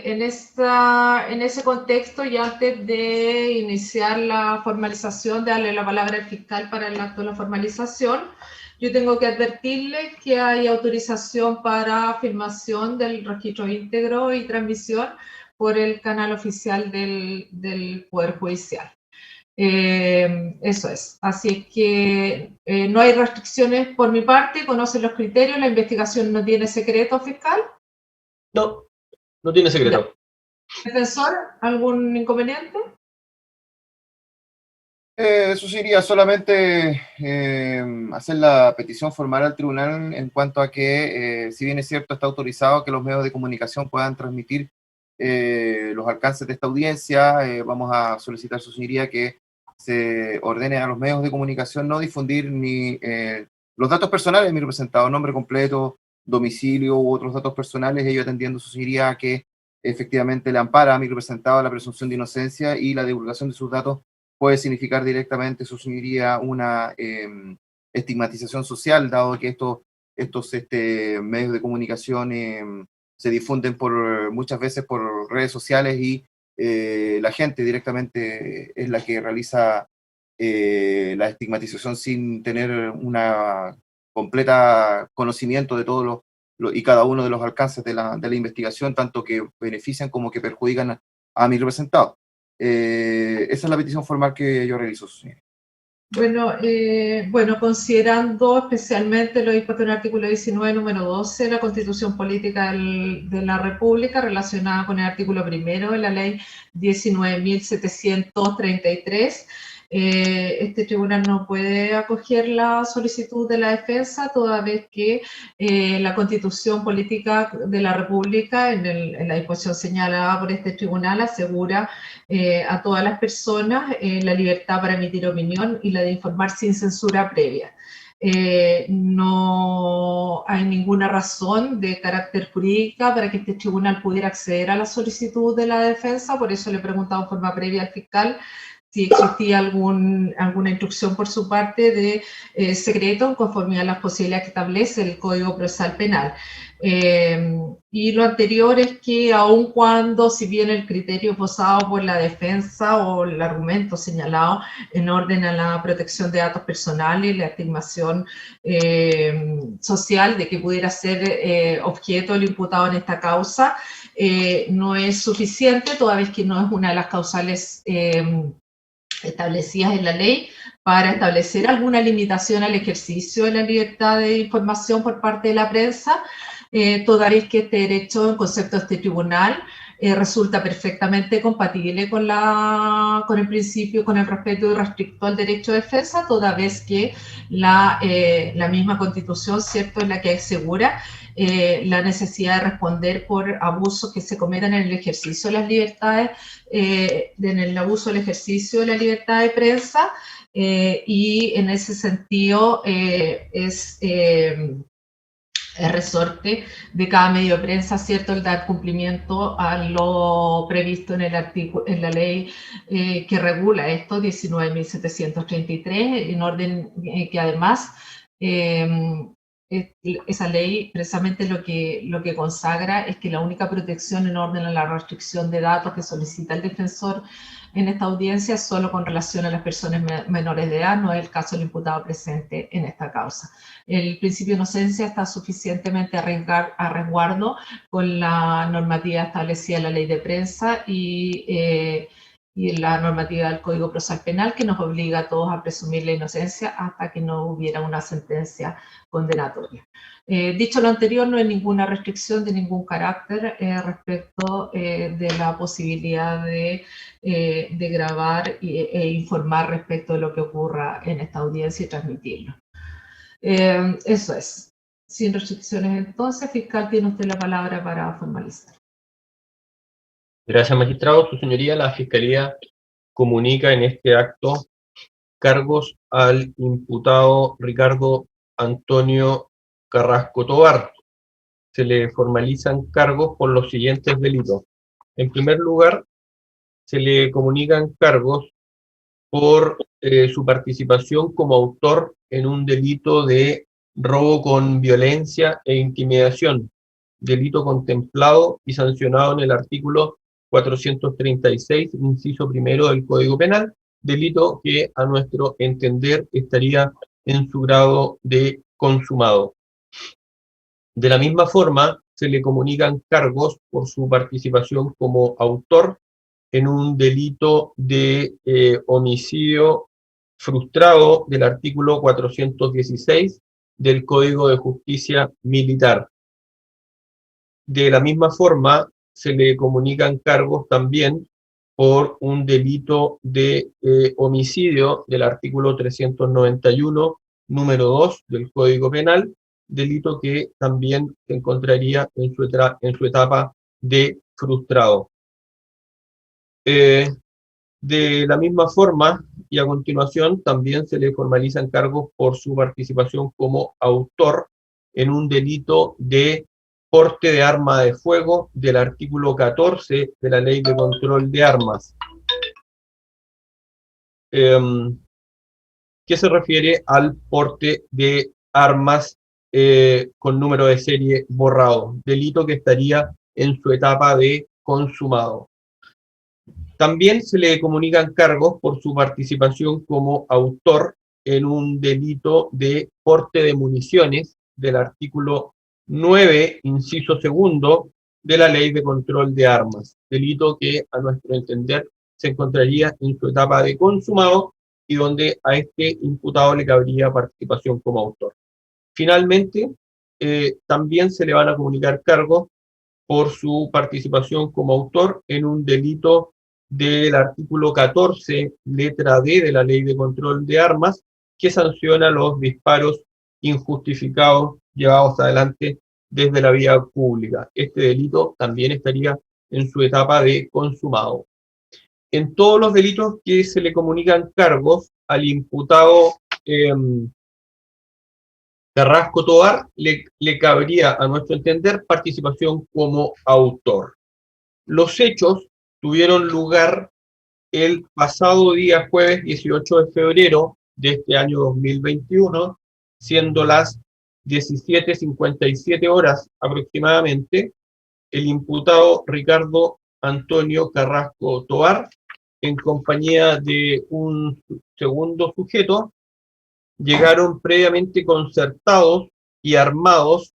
En ese contexto, y antes de iniciar la formalización, de darle la palabra al fiscal para el acto de la formalización, yo tengo que advertirles que hay autorización para filmación del registro íntegro y transmisión por el canal oficial del Poder Judicial. Eso es. Así que no hay restricciones por mi parte, conocen los criterios, la investigación no tiene secreto fiscal. No, no tiene secreto. ¿Defensor, algún inconveniente? Eso sería solamente hacer la petición formal al tribunal en cuanto a que, si bien es cierto, está autorizado que los medios de comunicación puedan transmitir los alcances de esta audiencia, vamos a solicitar, su señoría, que se ordene a los medios de comunicación no difundir ni los datos personales de mi representado, nombre completo, domicilio u otros datos personales, ello atendiendo, su señoría, que efectivamente le ampara a mi representado la presunción de inocencia y la divulgación de sus datos puede significar directamente, su señoría, una estigmatización social, dado que estos medios de comunicación se difunden muchas veces por redes sociales y la gente directamente es la que realiza la estigmatización sin tener una completa conocimiento de todos y cada uno de los alcances de la investigación, tanto que benefician como que perjudican a mi representado. Esa es la petición formal que yo realizo, señor. Bueno, considerando especialmente lo dispuesto en el artículo 19, número 12, la Constitución Política de la República, relacionada con el artículo primero de la Ley 19.733, este tribunal no puede acoger la solicitud de la defensa, toda vez que la Constitución Política de la República, en la disposición señalada por este tribunal, asegura a todas las personas la libertad para emitir opinión y la de informar sin censura previa. No hay ninguna razón de carácter jurídica para que este tribunal pudiera acceder a la solicitud de la defensa, por eso le he preguntado en forma previa al fiscal si existía alguna instrucción por su parte de secreto en conformidad a las posibilidades que establece el Código Procesal Penal. Y lo anterior es que aun cuando, si bien el criterio posado por la defensa o el argumento señalado en orden a la protección de datos personales y la estigmación social de que pudiera ser objeto el imputado en esta causa, no es suficiente, toda vez que no es una de las causales establecidas en la ley para establecer alguna limitación al ejercicio de la libertad de información por parte de la prensa, toda vez que este derecho en concepto de este tribunal resulta perfectamente compatible con el principio, con el respeto irrestricto al derecho de defensa, toda vez que la misma Constitución, ¿cierto?, es la que asegura la necesidad de responder por abusos que se cometan en el ejercicio de las libertades, en el abuso del ejercicio de la libertad de prensa, y en ese sentido es resorte de cada medio de prensa, ¿cierto?, el dar cumplimiento a lo previsto en en la ley que regula esto, 19.733, en orden que además esa ley precisamente lo que consagra es que la única protección en orden a la restricción de datos que solicita el defensor en esta audiencia es solo con relación a las personas menores de edad, no es el caso del imputado presente en esta causa. El principio de inocencia está suficientemente a resguardo con la normativa establecida en la ley de prensa y la normativa del Código Procesal Penal, que nos obliga a todos a presumir la inocencia hasta que no hubiera una sentencia condenatoria. Dicho lo anterior, no hay ninguna restricción de ningún carácter respecto de la posibilidad de grabar e informar respecto de lo que ocurra en esta audiencia y transmitirlo. Eso es. Sin restricciones, entonces, fiscal, tiene usted la palabra para formalizar. Gracias, magistrado. Su señoría, la Fiscalía comunica en este acto cargos al imputado Ricardo Antonio Carrasco Tovar. Se le formalizan cargos por los siguientes delitos. En primer lugar, se le comunican cargos por su participación como autor en un delito de robo con violencia e intimidación, delito contemplado y sancionado en el artículo 436, inciso primero del Código Penal, delito que a nuestro entender estaría en su grado de consumado. De la misma forma, se le comunican cargos por su participación como autor en un delito de homicidio frustrado del artículo 416 del Código de Justicia Militar. De la misma forma, se le comunican cargos también por un delito de homicidio del artículo 391, número 2 del Código Penal, delito que también se encontraría en su etapa de frustrado. De la misma forma, y a continuación, también se le formalizan cargos por su participación como autor en un delito de porte de arma de fuego del artículo 14 de la Ley de Control de Armas, que se refiere al porte de armas con número de serie borrado, delito que estaría en su etapa de consumado. También se le comunican cargos por su participación como autor en un delito de porte de municiones del artículo 9, inciso segundo, de la Ley de Control de Armas, delito que a nuestro entender se encontraría en su etapa de consumado y donde a este imputado le cabría participación como autor. Finalmente, también se le van a comunicar cargos por su participación como autor en un delito del artículo 14, letra D de la Ley de Control de Armas, que sanciona los disparos injustificados llevados adelante desde la vía pública. Este delito también estaría en su etapa de consumado. En todos los delitos que se le comunican cargos al imputado Carrasco Tovar, le cabría, a nuestro entender, participación como autor. Los hechos tuvieron lugar el pasado día jueves 18 de febrero de este año 2021, siendo las 17:57 horas aproximadamente. El imputado Ricardo Antonio Carrasco Tovar, en compañía de un segundo sujeto, llegaron previamente concertados y armados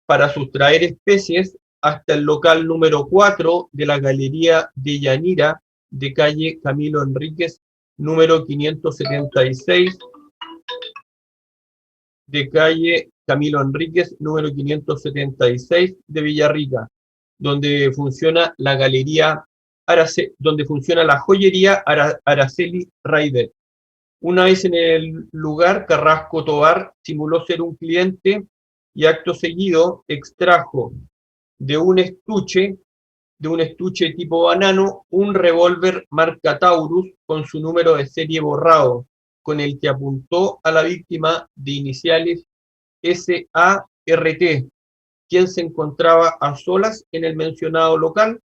para sustraer especies hasta el local número 4 de la Galería de Yanira de calle Camilo Enríquez, número 576, de calle Camilo Enríquez, número 576 de Villarrica, donde funciona la galería, donde funciona la joyería Araceli Raider. Una vez en el lugar, Carrasco Tovar simuló ser un cliente y acto seguido extrajo de un estuche tipo banano, un revólver marca Taurus con su número de serie borrado, con el que apuntó a la víctima de iniciales SART, quien se encontraba a solas en el mencionado local,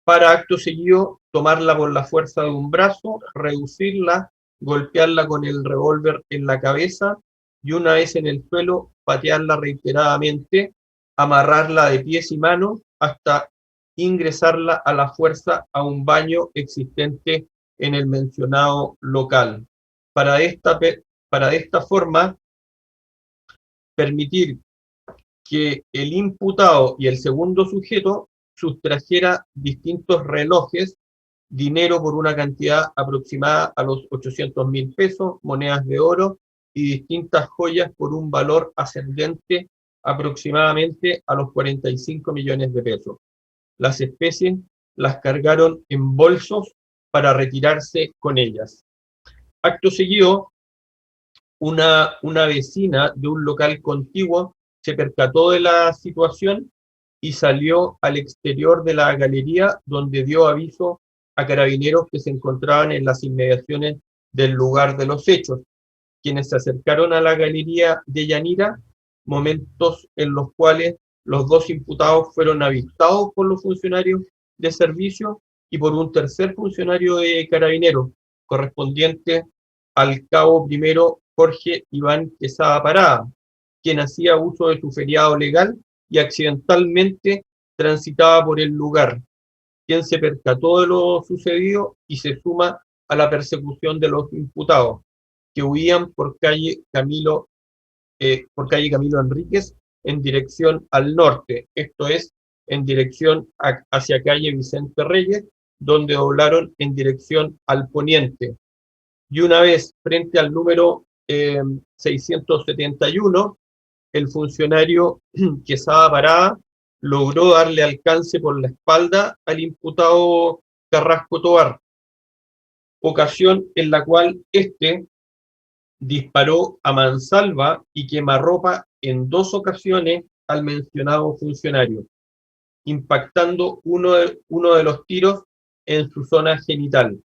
para acto seguido tomarla por la fuerza de un brazo, reducirla, golpearla con el revólver en la cabeza y una vez en el suelo, patearla reiteradamente, amarrarla de pies y manos hasta ingresarla a la fuerza a un baño existente en el mencionado local. Para de esta forma permitir que el imputado y el segundo sujeto sustrajera distintos relojes, dinero por una cantidad aproximada a los 800.000 pesos, monedas de oro y distintas joyas por un valor ascendente aproximadamente a los 45 millones de pesos. Las especies las cargaron en bolsos para retirarse con ellas. Acto seguido, una vecina de un local contiguo se percató de la situación y salió al exterior de la galería, donde dio aviso a carabineros que se encontraban en las inmediaciones del lugar de los hechos, quienes se acercaron a la galería de Yanira, momentos en los cuales los dos imputados fueron avistados por los funcionarios de servicio y por un tercer funcionario de carabineros, correspondiente al cabo primero Jorge Iván Quesada Parada, quien hacía uso de su feriado legal y accidentalmente transitaba por el lugar, quien se percató de lo sucedido y se suma a la persecución de los imputados, que huían por calle Camilo Enríquez en dirección al norte, esto es, en dirección hacia calle Vicente Reyes, donde doblaron en dirección al poniente. Y una vez frente al número 671, el funcionario Quesada Parada logró darle alcance por la espalda al imputado Carrasco Tovar, ocasión en la cual éste disparó a mansalva y quemarropa en 2 ocasiones al mencionado funcionario, impactando uno de los tiros en su zona genital.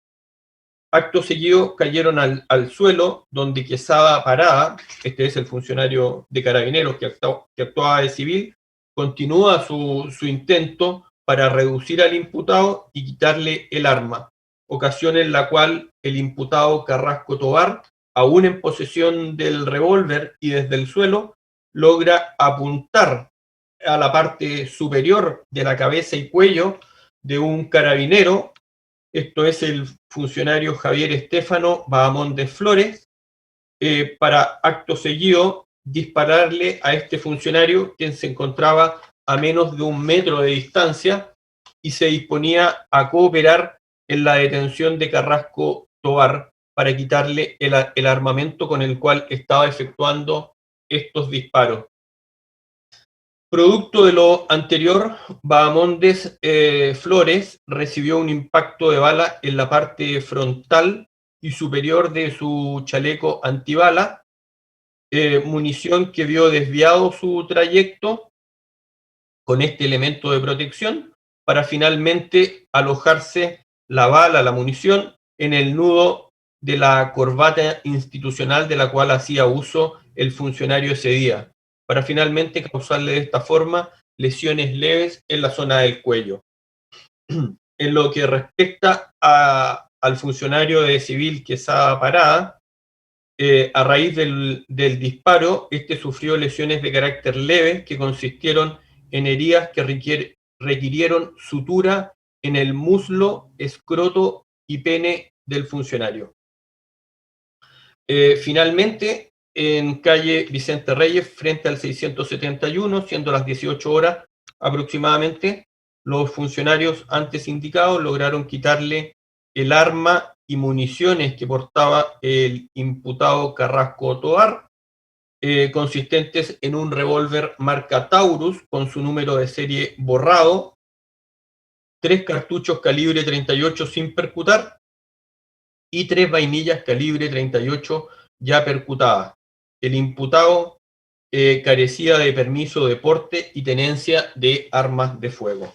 Acto seguido cayeron al suelo, donde Quesada Parada, este es el funcionario de Carabineros que actuaba de civil, continúa su intento para reducir al imputado y quitarle el arma, ocasión en la cual el imputado Carrasco Tovar, aún en posesión del revólver y desde el suelo, logra apuntar a la parte superior de la cabeza y cuello de un carabinero. Esto es el funcionario Javier Estefano Bahamondes Flores, para acto seguido dispararle a este funcionario, quien se encontraba a menos de 1 metro de distancia y se disponía a cooperar en la detención de Carrasco Tovar para quitarle el armamento con el cual estaba efectuando estos disparos. Producto de lo anterior, Bahamondes Flores recibió un impacto de bala en la parte frontal y superior de su chaleco antibala, munición que vio desviado su trayecto con este elemento de protección para finalmente alojarse la bala, la munición, en el nudo de la corbata institucional de la cual hacía uso el funcionario ese día, para finalmente causarle de esta forma lesiones leves en la zona del cuello. En lo que respecta al funcionario de civil Quesada Parada, a raíz del disparo, este sufrió lesiones de carácter leve que consistieron en heridas que requirieron sutura en el muslo, escroto y pene del funcionario. Finalmente, en calle Vicente Reyes, frente al 671, siendo las 18 horas aproximadamente, los funcionarios antes indicados lograron quitarle el arma y municiones que portaba el imputado Carrasco Tovar, consistentes en un revólver marca Taurus con su número de serie borrado, 3 cartuchos calibre 38 sin percutar y 3 vainillas calibre 38 ya percutadas. El imputado carecía de permiso de porte y tenencia de armas de fuego.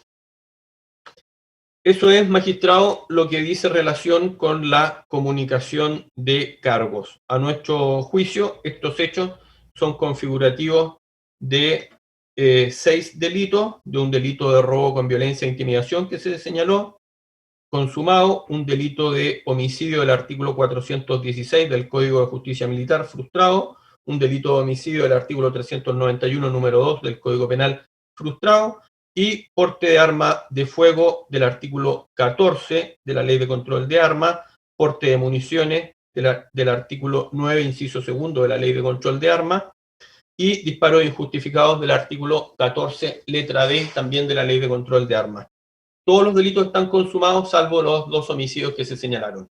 Eso es, magistrado, lo que dice relación con la comunicación de cargos. A nuestro juicio, estos hechos son configurativos de 6 delitos, de un delito de robo con violencia e intimidación que se señaló, consumado, un delito de homicidio del artículo 416 del Código de Justicia Militar frustrado, un delito de homicidio del artículo 391 número 2 del Código Penal frustrado, y porte de arma de fuego del artículo 14 de la Ley de Control de Armas, porte de municiones del artículo 9, inciso segundo de la Ley de Control de Armas, y disparos injustificados del artículo 14, letra D, también de la Ley de Control de Armas. Todos los delitos están consumados, salvo los 2 homicidios que se señalaron.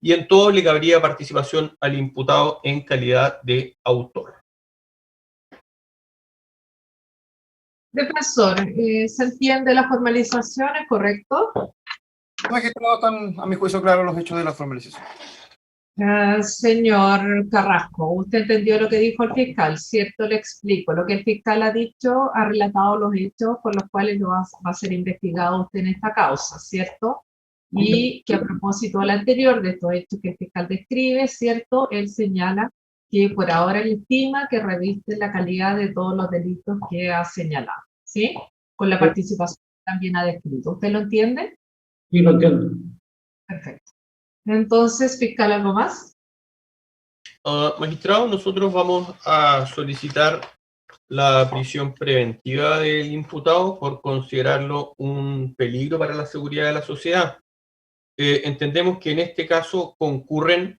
Y en todo le cabría participación al imputado en calidad de autor. Defensor, ¿se entiende la formalización? ¿Es correcto? Magistrado, están a mi juicio claros los hechos de la formalización. Señor Carrasco, usted entendió lo que dijo el fiscal, ¿cierto? Le explico. Lo que el fiscal ha dicho, ha relatado los hechos por los cuales va a ser investigado usted en esta causa, ¿cierto? Y que a propósito del anterior, de estos hechos que el fiscal describe, ¿cierto? Él señala que por ahora él estima que reviste la calidad de todos los delitos que ha señalado, ¿sí? Con la participación que también ha descrito. ¿Usted lo entiende? Sí, lo entiendo. Perfecto. Entonces, fiscal, ¿algo más? Magistrado, nosotros vamos a solicitar la prisión preventiva del imputado por considerarlo un peligro para la seguridad de la sociedad. Entendemos que en este caso concurren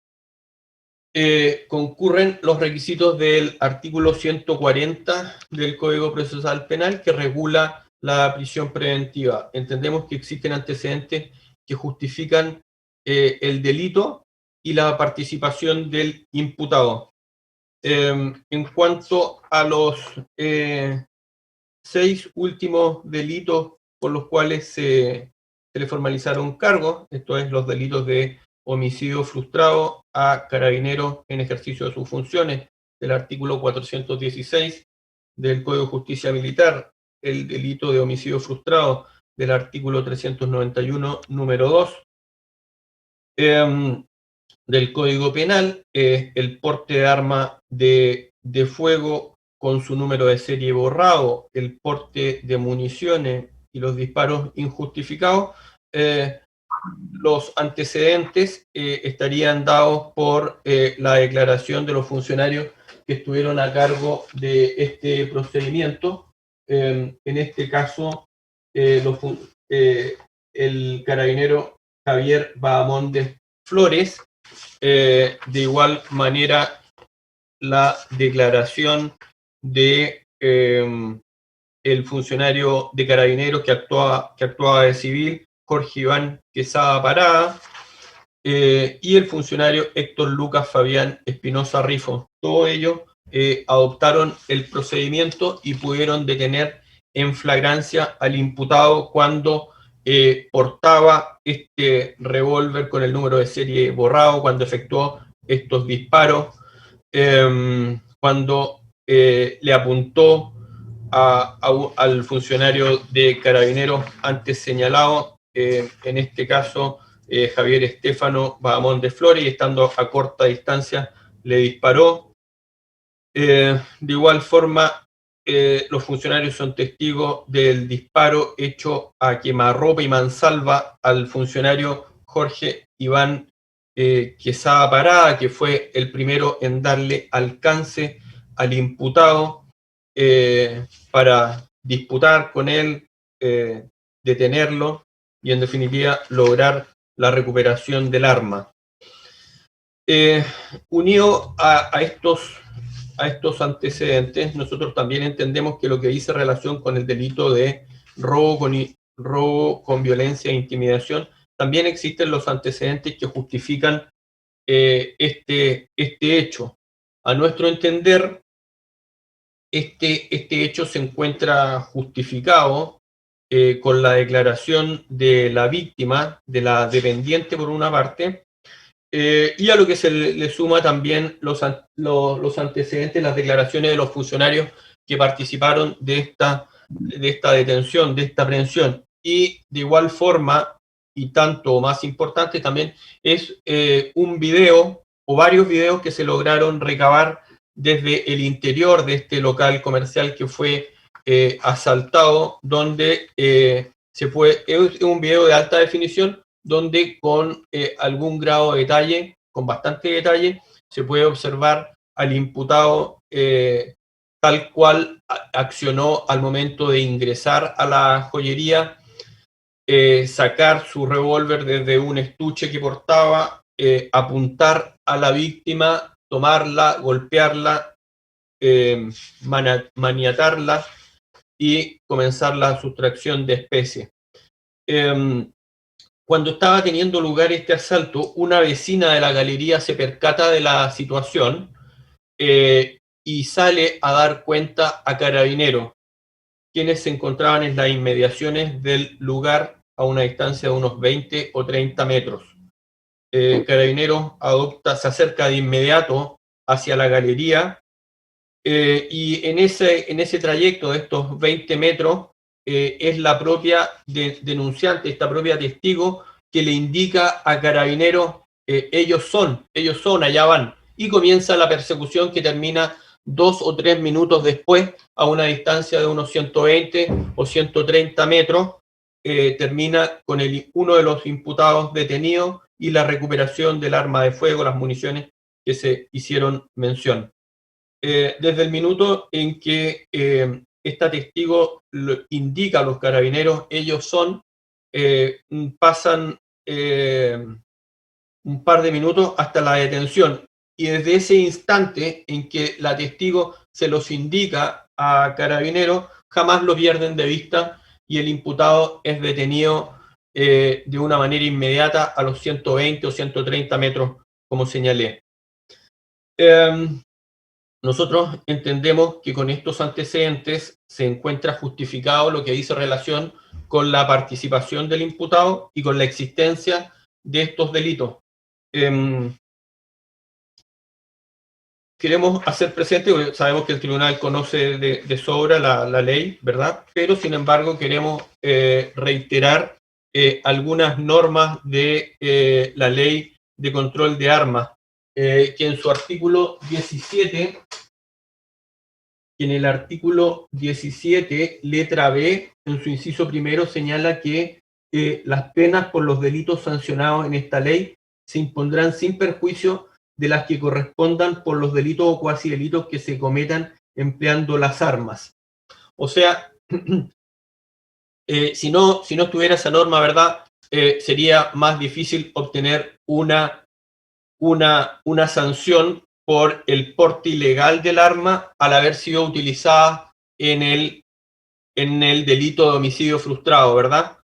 los requisitos del artículo 140 del Código Procesal Penal que regula la prisión preventiva. Entendemos que existen antecedentes que justifican el delito y la participación del imputado. En cuanto a los 6 últimos delitos por los cuales se le formalizaron cargos, esto es los delitos de homicidio frustrado a carabineros en ejercicio de sus funciones, del artículo 416 del Código de Justicia Militar, el delito de homicidio frustrado del artículo 391, número 2, del Código Penal, el porte de arma de fuego con su número de serie borrado, el porte de municiones y los disparos injustificados. Los antecedentes estarían dados por la declaración de los funcionarios que estuvieron a cargo de este procedimiento. En este caso, el carabinero Javier Bahamondes Flores, de igual manera la declaración de el funcionario de carabineros que actuaba de civil, Jorge Iván Quesada Parada, y el funcionario Héctor Lucas Fabián Espinosa Rifo. Todos ellos adoptaron el procedimiento y pudieron detener en flagrancia al imputado cuando portaba este revólver con el número de serie borrado, cuando efectuó estos disparos, cuando le apuntó al funcionario de carabineros antes señalado, en este caso Javier Estefano Bahamondes Flores, y estando a corta distancia le disparó. De igual forma, los funcionarios son testigos del disparo hecho a quemarropa y mansalva al funcionario Jorge Iván Quesada Parada, que fue el primero en darle alcance al imputado para disputar con él, detenerlo y en definitiva lograr la recuperación del arma. Unido a estos antecedentes, nosotros también entendemos que lo que dice relación con el delito de robo con violencia e intimidación, también existen los antecedentes que justifican este hecho. A nuestro entender, este hecho se encuentra justificado con la declaración de la víctima, de la dependiente por una parte, y a lo que se le suma también los antecedentes, las declaraciones de los funcionarios que participaron de esta detención, de esta aprehensión. Y de igual forma, y tanto más importante también, es un video o varios videos que se lograron recabar desde el interior de este local comercial que fue asaltado, donde es un video de alta definición, donde con algún grado de detalle, con bastante detalle, se puede observar al imputado tal cual accionó al momento de ingresar a la joyería, sacar su revólver desde un estuche que portaba, apuntar a la víctima, tomarla, golpearla, maniatarla y comenzar la sustracción de especie. Cuando estaba teniendo lugar este asalto, una vecina de la galería se percata de la situación y sale a dar cuenta a carabineros, quienes se encontraban en las inmediaciones del lugar a una distancia de unos 20 o 30 metros. Carabineros se acerca de inmediato hacia la galería y en ese trayecto de estos 20 metros es la propia denunciante, esta propia testigo, que le indica a carabineros, ellos son, allá van, y comienza la persecución que termina 2 o 3 minutos después, a una distancia de unos 120 o 130 metros, termina con uno de los imputados detenido y la recuperación del arma de fuego, las municiones que se hicieron mención. desde el minuto en que esta testigo indica a los carabineros, ellos son, pasan un par de minutos hasta la detención. Y desde ese instante en que la testigo se los indica a carabineros, jamás lo pierden de vista y el imputado es detenido de una manera inmediata a los 120 o 130 metros, como señalé. Nosotros entendemos que con estos antecedentes se encuentra justificado lo que dice relación con la participación del imputado y con la existencia de estos delitos. Queremos hacer presente, porque sabemos que el tribunal conoce de sobra la ley, ¿verdad? Pero, sin embargo, queremos reiterar algunas normas de la ley de control de armas, que en su artículo 17, en el artículo 17, letra B, en su inciso primero, señala que las penas por los delitos sancionados en esta ley se impondrán sin perjuicio de las que correspondan por los delitos o cuasi delitos que se cometan empleando las armas. O sea, si no estuviera esa norma, ¿verdad? Sería más difícil obtener una sanción por el porte ilegal del arma al haber sido utilizada en el delito de homicidio frustrado, ¿verdad?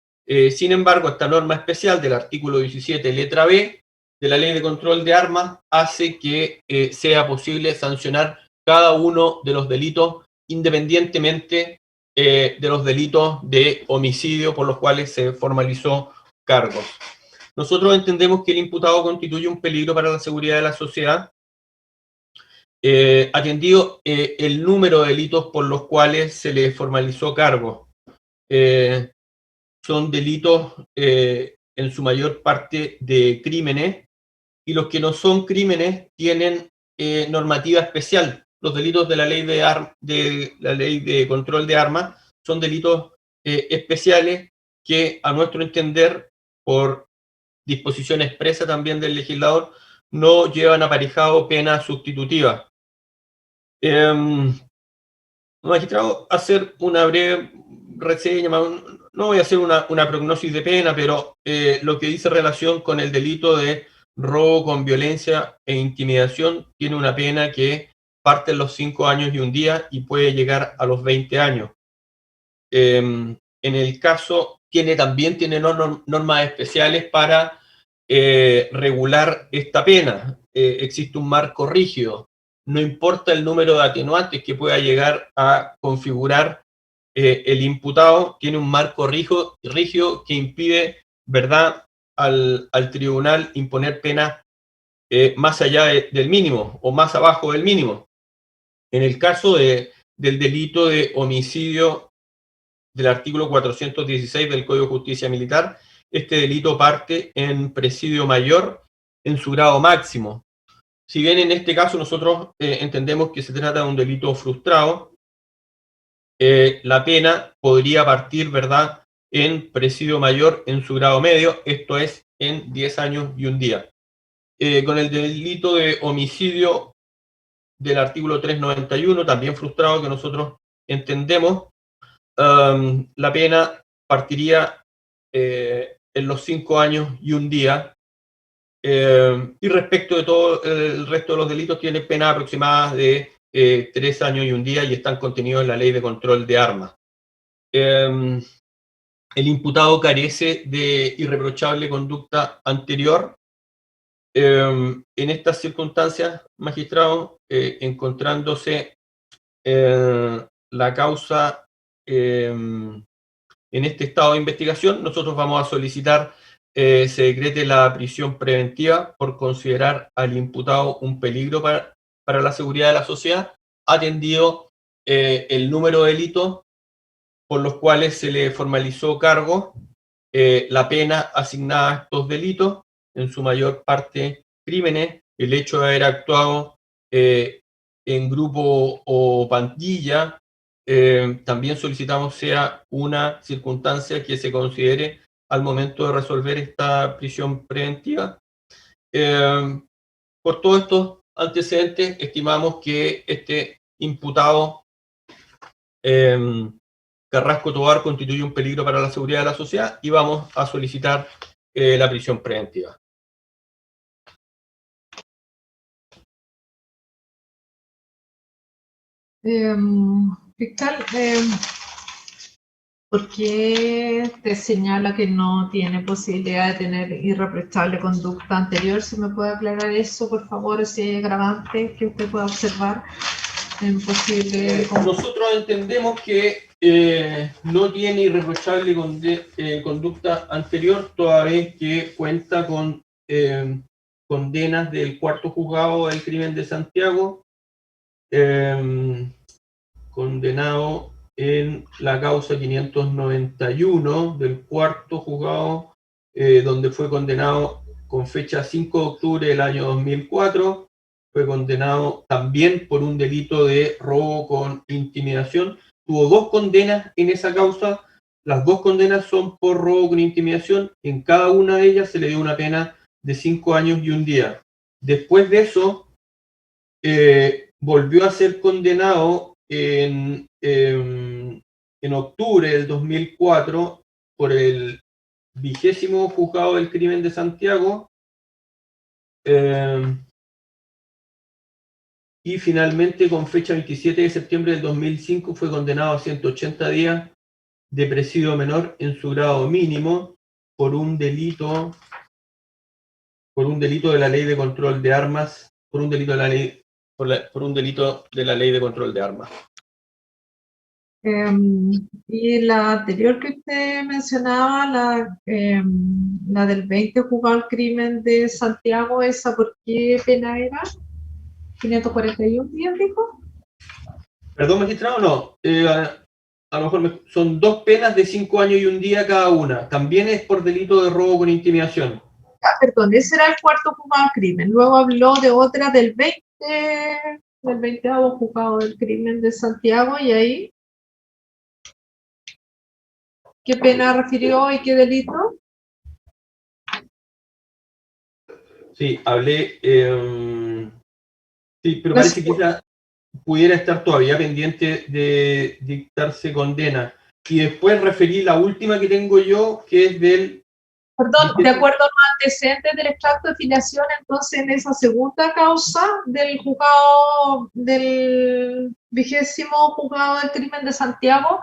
Sin embargo, esta norma especial del artículo 17, letra B, de la Ley de Control de Armas, hace que sea posible sancionar cada uno de los delitos independientemente de los delitos de homicidio por los cuales se formalizó cargos. Nosotros entendemos que el imputado constituye un peligro para la seguridad de la sociedad, atendido el número de delitos por los cuales se le formalizó cargo. Son delitos en su mayor parte de crímenes, y los que no son crímenes tienen normativa especial. Los delitos de la ley de control de armas son delitos especiales que, a nuestro entender, por disposición expresa también del legislador, no llevan aparejado pena sustitutiva. Magistrado, hacer una breve reseña, no voy a hacer una prognosis de pena, pero lo que dice relación con el delito de robo con violencia e intimidación tiene una pena que parte en los 5 años y un día y puede llegar a los 20 años. En el caso, también tiene normas especiales para regular esta pena. Existe un marco rígido. No importa el número de atenuantes que pueda llegar a configurar el imputado, tiene un marco rígido que impide, ¿verdad?, al tribunal imponer penas más allá del mínimo o más abajo del mínimo. En el caso del delito de homicidio del artículo 416 del Código de Justicia Militar, este delito parte en presidio mayor en su grado máximo. Si bien en este caso nosotros entendemos que se trata de un delito frustrado, la pena podría partir, ¿verdad?, en presidio mayor en su grado medio, esto es en 10 años y un día. Con el delito de homicidio del artículo 391, también frustrado, que nosotros entendemos, la pena partiría en los 5 años y un día. Y respecto de todo el resto de los delitos, tiene penas aproximadas de 3 años y un día y están contenidos en la Ley de Control de Armas. El imputado carece de irreprochable conducta anterior. En estas circunstancias, magistrado, encontrándose la causa en este estado de investigación, nosotros vamos a solicitar se decrete la prisión preventiva por considerar al imputado un peligro para la seguridad de la sociedad, atendido el número de delitos por los cuales se le formalizó cargo, la pena asignada a estos delitos, en su mayor parte crímenes, el hecho de haber actuado en grupo o pandilla. También solicitamos sea una circunstancia que se considere al momento de resolver esta prisión preventiva. Por todos estos antecedentes, estimamos que este imputado Carrasco Tovar constituye un peligro para la seguridad de la sociedad y vamos a solicitar la prisión preventiva. Fiscal, ¿por qué te señala que no tiene posibilidad de tener irreprochable conducta anterior? Si me puede aclarar eso, por favor, si hay agravantes que usted pueda observar en posible... Nosotros entendemos que no tiene irreprochable conducta anterior, toda vez que cuenta con condenas del cuarto juzgado del crimen de Santiago, condenado en la causa 591 del cuarto juzgado, donde fue condenado con fecha 5 de octubre del año 2004, fue condenado también por un delito de robo con intimidación. Tuvo 2 condenas en esa causa, las 2 condenas son por robo con intimidación, en cada una de ellas se le dio una pena de 5 años y 1 día. Después de eso, volvió a ser condenado en octubre del 2004 por el 20º juzgado del crimen de Santiago, y finalmente con fecha 27 de septiembre del 2005 fue condenado a 180 días de presidio menor en su grado mínimo por un delito de la ley de control de armas, por un delito de la ley de control de armas. Y la anterior que usted mencionaba, la del 20 juzgado al crimen de Santiago, ¿esa por qué pena era? ¿541 días, dijo? Perdón, magistrado, no. A lo mejor son 2 penas de 5 años y 1 día cada una. También es por delito de robo con intimidación. Perdón, ese era el cuarto juzgado al crimen. Luego habló de otra del 20º juzgado del crimen de Santiago, y ahí, ¿qué pena refirió y qué delito? Sí, hablé. Sí, pero parece que ella pudiera estar todavía pendiente de dictarse condena. Y después referí la última que tengo yo, que es del... Perdón, de acuerdo a los antecedentes del extracto de filiación, entonces en esa segunda causa del juzgado, del 20º juzgado del crimen de Santiago,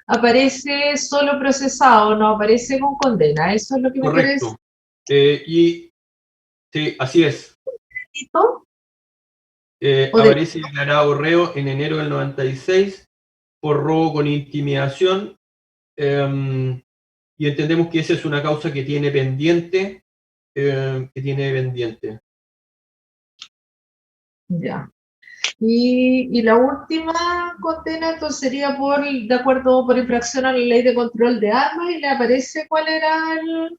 aparece solo procesado, no aparece con condena. ¿Eso es lo que me quiere decir? Correcto. Y sí, así es. ¿O Aparece declarado reo en enero del 96 por robo con intimidación, y entendemos que esa es una causa que tiene pendiente, Ya. Y la última condena entonces sería de acuerdo por infracción a la ley de control de armas, y le aparece cuál era el...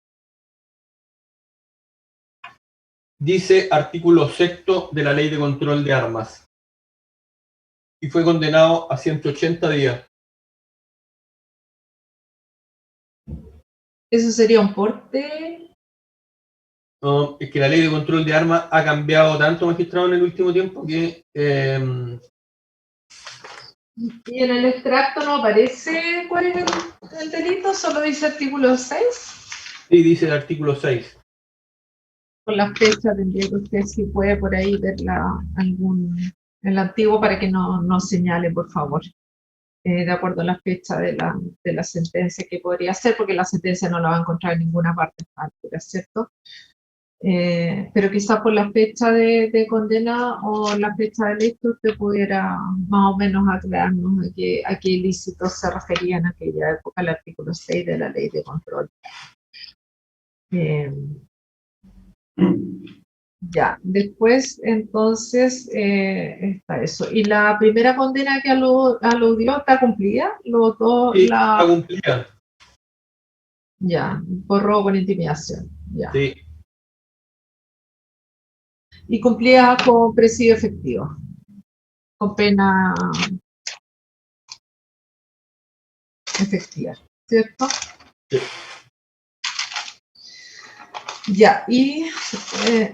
Dice artículo 6º de la ley de control de armas. Y fue condenado a 180 días. Eso sería un porte. No, es que la ley de control de armas ha cambiado tanto, magistrado, en el último tiempo que... Y en el extracto no aparece cuál es el delito, solo dice artículo 6. Sí, dice el artículo 6. Con la fecha tendría que usted, si puede por ahí verla el antiguo, para que no señale, por favor. De acuerdo a la fecha de la sentencia que podría ser, porque la sentencia no la va a encontrar en ninguna parte, ¿cierto? Pero quizás por la fecha de condena o la fecha del hecho usted pudiera más o menos aclararnos a qué ilícitos se refería en aquella época el artículo 6 de la ley de control. Ya, después entonces está eso. ¿Y la primera condena que aludió está cumplida? Sí, está cumplida. Ya, por robo con intimidación. Ya. Sí. Y cumplía con presidio efectivo, con pena efectiva, ¿cierto? Sí. Ya, y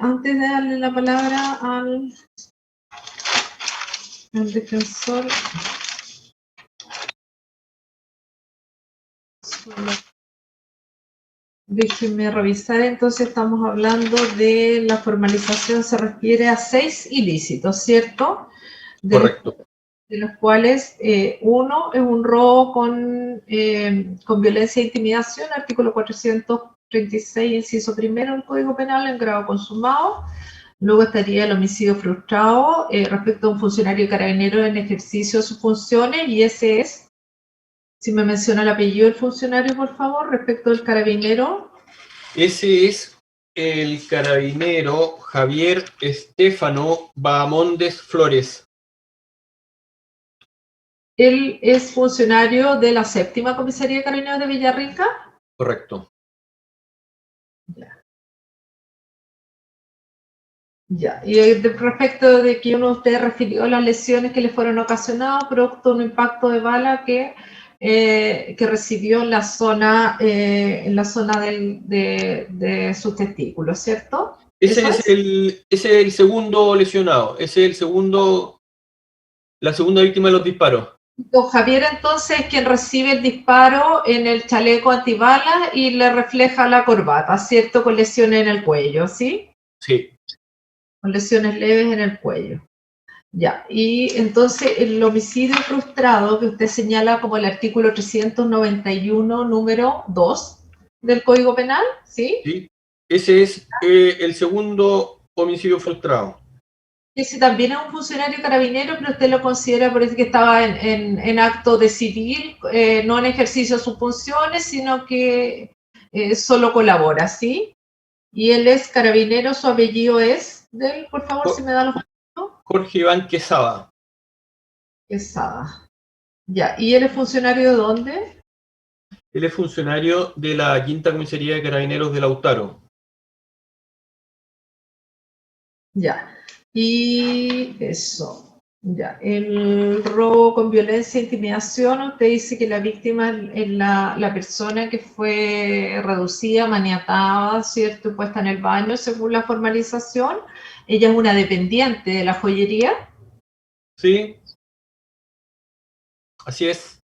antes de darle la palabra al El defensor. Déjenme revisar, entonces estamos hablando de la formalización, se refiere a 6 ilícitos, ¿cierto? Correcto. De los cuales uno es un robo con violencia e intimidación, artículo 436, inciso primero del Código Penal en grado consumado. Luego estaría el homicidio frustrado respecto a un funcionario carabinero en ejercicio de sus funciones, y ese es, si me menciona el apellido del funcionario, por favor, respecto del carabinero. Ese es el carabinero Javier Estefano Bahamondes Flores. Él es funcionario de la 7ª Comisaría de Carabineros de Villarrica. Correcto. Ya, y respecto de que uno de ustedes refirió las lesiones que le fueron ocasionadas producto de un impacto de bala que recibió en la zona de sus testículos, ¿cierto? Ese es el segundo lesionado. Ese es la segunda víctima de los disparos. Don Javier, entonces, es quien recibe el disparo en el chaleco antibalas y le refleja la corbata, ¿cierto? Con lesiones en el cuello, ¿sí? Sí. Con lesiones leves en el cuello. Ya, y entonces el homicidio frustrado que usted señala como el artículo 391, número 2 del Código Penal, ¿sí? Sí. Ese es el segundo homicidio frustrado. Ese también es un funcionario carabinero, pero usted lo considera, parece que estaba en acto de civil, no en ejercicio de sus funciones, sino que solo colabora, ¿sí? Y él es carabinero, su apellido es, por favor, si me da los apellidos. Jorge Iván Quesada. Quesada. Ya, ¿y él es funcionario de dónde? Él es funcionario de la 5ª Comisaría de Carabineros de Lautaro. Ya, y eso, ya, el robo con violencia e intimidación, usted dice que la víctima es la persona que fue reducida, maniatada, ¿cierto?, y puesta en el baño según la formalización. Ella es una dependiente de la joyería. Sí, así es.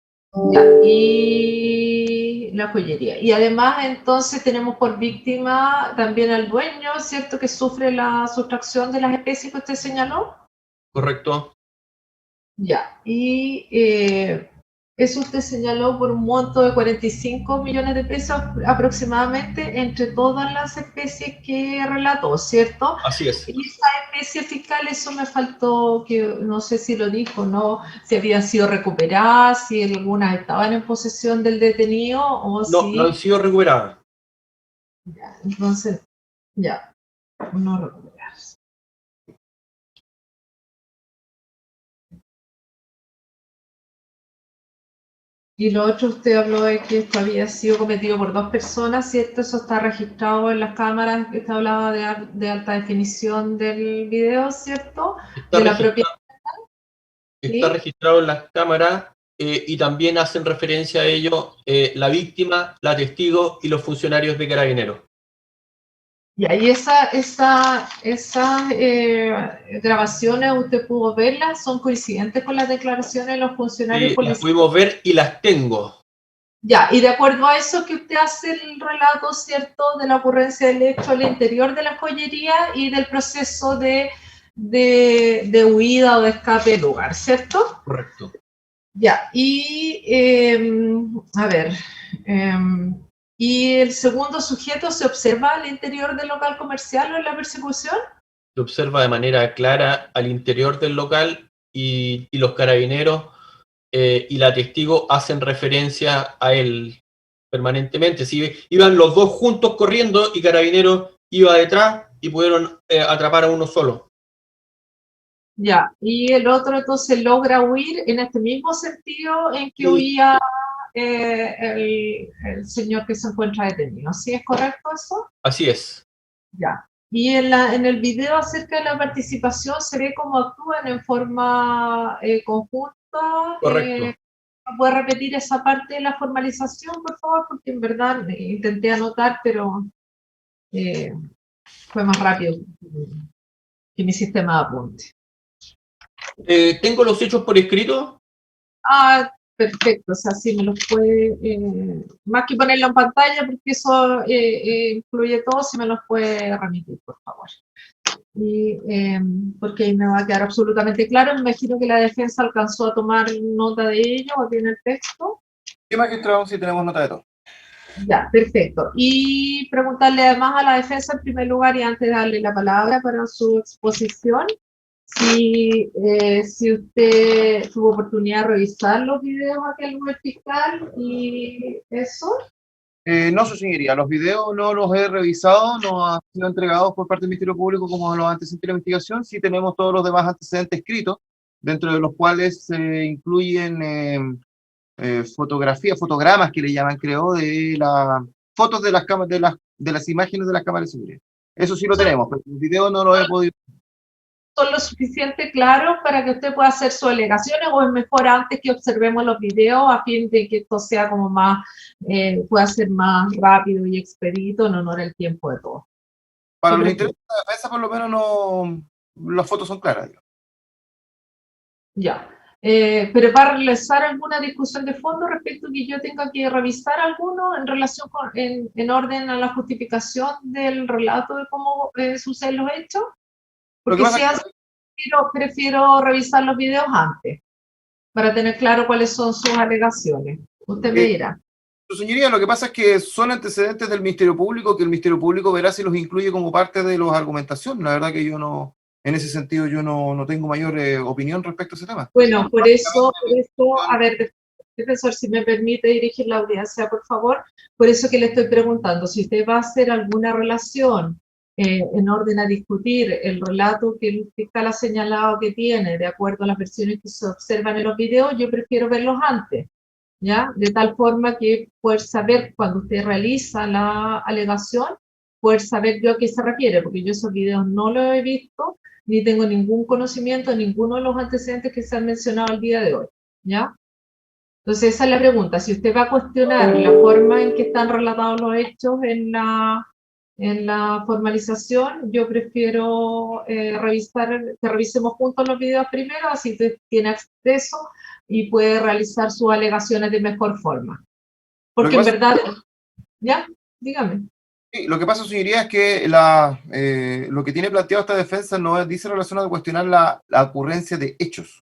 Ya, y la joyería. Y además, entonces, tenemos por víctima también al dueño, ¿cierto?, que sufre la sustracción de las especies que usted señaló. Correcto. Ya, y eso usted señaló por un monto de 45 millones de pesos aproximadamente entre todas las especies que relató, ¿cierto? Así es. Y esas especies fiscales, eso me faltó, que no sé si lo dijo, ¿no? Si habían sido recuperadas, si algunas estaban en posesión del detenido o No, no han si... sido recuperadas. Ya, entonces, ya, no recuperarse. Y lo otro, usted habló de que esto había sido cometido por 2 personas, ¿cierto? Eso está registrado en las cámaras, que usted hablaba de alta definición del video, ¿cierto? Está De la propia... Está ¿Sí? registrado en las cámaras y también hacen referencia a ello la víctima, la testigo y los funcionarios de Carabineros. Ya, y esas grabaciones, ¿usted pudo verlas? ¿Son coincidentes con las declaraciones de los funcionarios Las policiales? pudimos ver y las tengo. Ya, y de acuerdo a eso que usted hace el relato, ¿cierto?, de la ocurrencia del hecho al interior de la joyería y del proceso de huida o de escape del lugar, ¿cierto? Correcto. Ya, y a ver, ¿y el segundo sujeto se observa al interior del local comercial o en la persecución? Se observa de manera clara al interior del local y los carabineros y la testigo hacen referencia a él permanentemente. Sí, iban los dos juntos corriendo y Carabineros iba detrás y pudieron atrapar a uno solo. Ya, y el otro entonces logra huir en este mismo sentido en que Sí. huía el señor que se encuentra detenido. ¿Sí es correcto eso? Así es. Ya. Y en el video acerca de la participación se ve cómo actúan en forma conjunta. Correcto. ¿Puede repetir esa parte de la formalización, por favor? Porque en verdad intenté anotar, pero fue más rápido que mi sistema de apunte. Tengo los hechos por escrito. Ah, perfecto, o sea, sí me los puede, más que ponerlo en pantalla, porque eso incluye todo, si me los puede remitir, por favor. Y, porque ahí me va a quedar absolutamente claro. Me imagino que la defensa alcanzó a tomar nota de ello o tiene el texto. Sí, magistrado, sí tenemos nota de todo. Ya, perfecto. Y preguntarle además a la defensa en primer lugar y antes de darle la palabra para su exposición, si usted tuvo oportunidad de revisar los videos aquel del fiscal y eso. No, su señoría, los videos no los he revisado, no han sido entregados por parte del Ministerio Público como los antecedentes de la investigación. Sí tenemos todos los demás antecedentes escritos, dentro de los cuales se incluyen fotogramas que le llaman, creo, de las fotos de las de las imágenes de las cámaras de seguridad. Eso sí lo tenemos, pero el video no lo he podido. ¿Son lo suficiente claros para que usted pueda hacer sus alegaciones o es mejor antes que observemos los videos a fin de que esto sea como más, pueda ser más rápido y expedito en honor al tiempo de todos? Para los intereses de la defensa, por lo menos, no, las fotos son claras. Digamos. Ya. Pero ¿va a realizar alguna discusión de fondo respecto a que yo tenga que revisar alguno en relación con, en orden a la justificación del relato de cómo suceden los hechos? Porque si hace, prefiero revisar los videos antes, para tener claro cuáles son sus alegaciones. Usted me dirá. Su señoría, lo que pasa es que son antecedentes del Ministerio Público, que el Ministerio Público verá si los incluye como parte de las argumentaciones. La verdad que yo no, en ese sentido, yo no tengo mayor opinión respecto a ese tema. Bueno, por eso, a ver, profesor, si me permite dirigir la audiencia, por favor, por eso que le estoy preguntando, si usted va a hacer alguna relación en orden a discutir el relato que el fiscal ha señalado que tiene, de acuerdo a las versiones que se observan en los videos, yo prefiero verlos antes, ¿ya? De tal forma que poder saber cuando usted realiza la alegación, poder saber yo a qué se refiere, porque yo esos videos no los he visto, ni tengo ningún conocimiento de ninguno de los antecedentes que se han mencionado el día de hoy, ¿ya? Entonces esa es la pregunta, si usted va a cuestionar la forma en que están relatados los hechos en la formalización, yo prefiero revisar, que revisemos juntos los videos primero, así usted tiene acceso y puede realizar sus alegaciones de mejor forma. Porque en verdad, ¿ya? Dígame. Sí, lo que pasa, señoría, es que lo que tiene planteado esta defensa no dice relacionado a cuestionar la ocurrencia de hechos.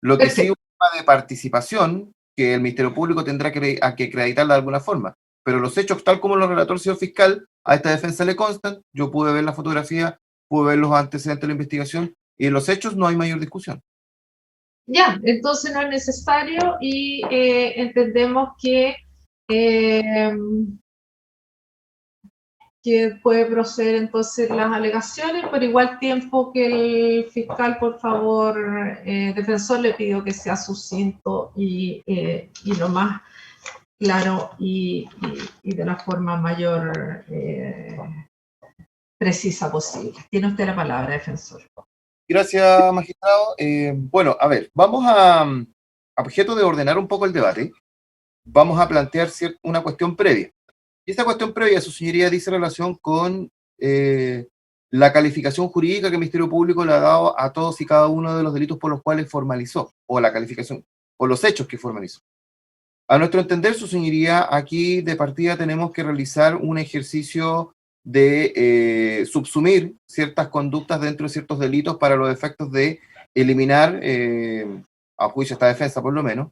Lo que sí es un tema de participación que el Ministerio Público tendrá que acreditarla de alguna forma. Pero los hechos, tal como lo relató el señor fiscal, a esta defensa le constan. Yo pude ver la fotografía, pude ver los antecedentes de la investigación y en los hechos no hay mayor discusión. Ya, entonces no es necesario y entendemos que puede proceder entonces las alegaciones, por igual tiempo que el fiscal, por favor, defensor, le pido que sea sucinto y lo más claro y de la forma mayor precisa posible. Tiene usted la palabra, defensor. Gracias, magistrado. Bueno, a ver, vamos a objeto de ordenar un poco el debate, vamos a plantear una cuestión previa. Y esta cuestión previa, su señoría, dice relación con la calificación jurídica que el Ministerio Público le ha dado a todos y cada uno de los delitos por los cuales formalizó, o la calificación, o los hechos que formalizó. A nuestro entender, su señoría, aquí de partida tenemos que realizar un ejercicio de subsumir ciertas conductas dentro de ciertos delitos para los efectos de eliminar, a juicio de esta defensa por lo menos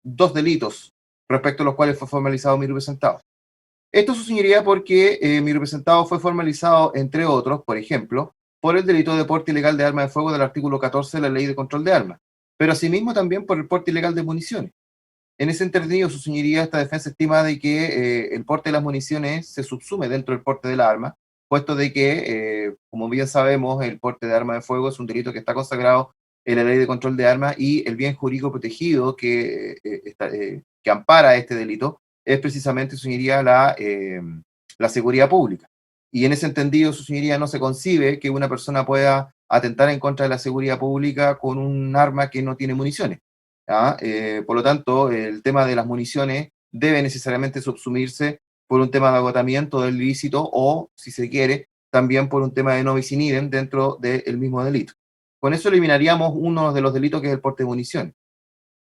dos delitos respecto a los cuales fue formalizado mi representado. Esto, su señoría, porque mi representado fue formalizado, entre otros, por ejemplo, por el delito de porte ilegal de arma de fuego del artículo 14 de la Ley de Control de Armas, pero asimismo también por el porte ilegal de municiones. En ese entendido, su señoría, esta defensa estima de que el porte de las municiones se subsume dentro del porte del arma, puesto de que, como bien sabemos, el porte de arma de fuego es un delito que está consagrado en la Ley de Control de Armas y el bien jurídico protegido que ampara este delito es precisamente, su señoría, la seguridad pública. Y en ese entendido, su señoría, no se concibe que una persona pueda atentar en contra de la seguridad pública con un arma que no tiene municiones. Por lo tanto, el tema de las municiones debe necesariamente subsumirse por un tema de agotamiento del ilícito o, si se quiere, también por un tema de no bis in idem dentro del mismo delito. Con eso eliminaríamos uno de los delitos que es el porte de munición.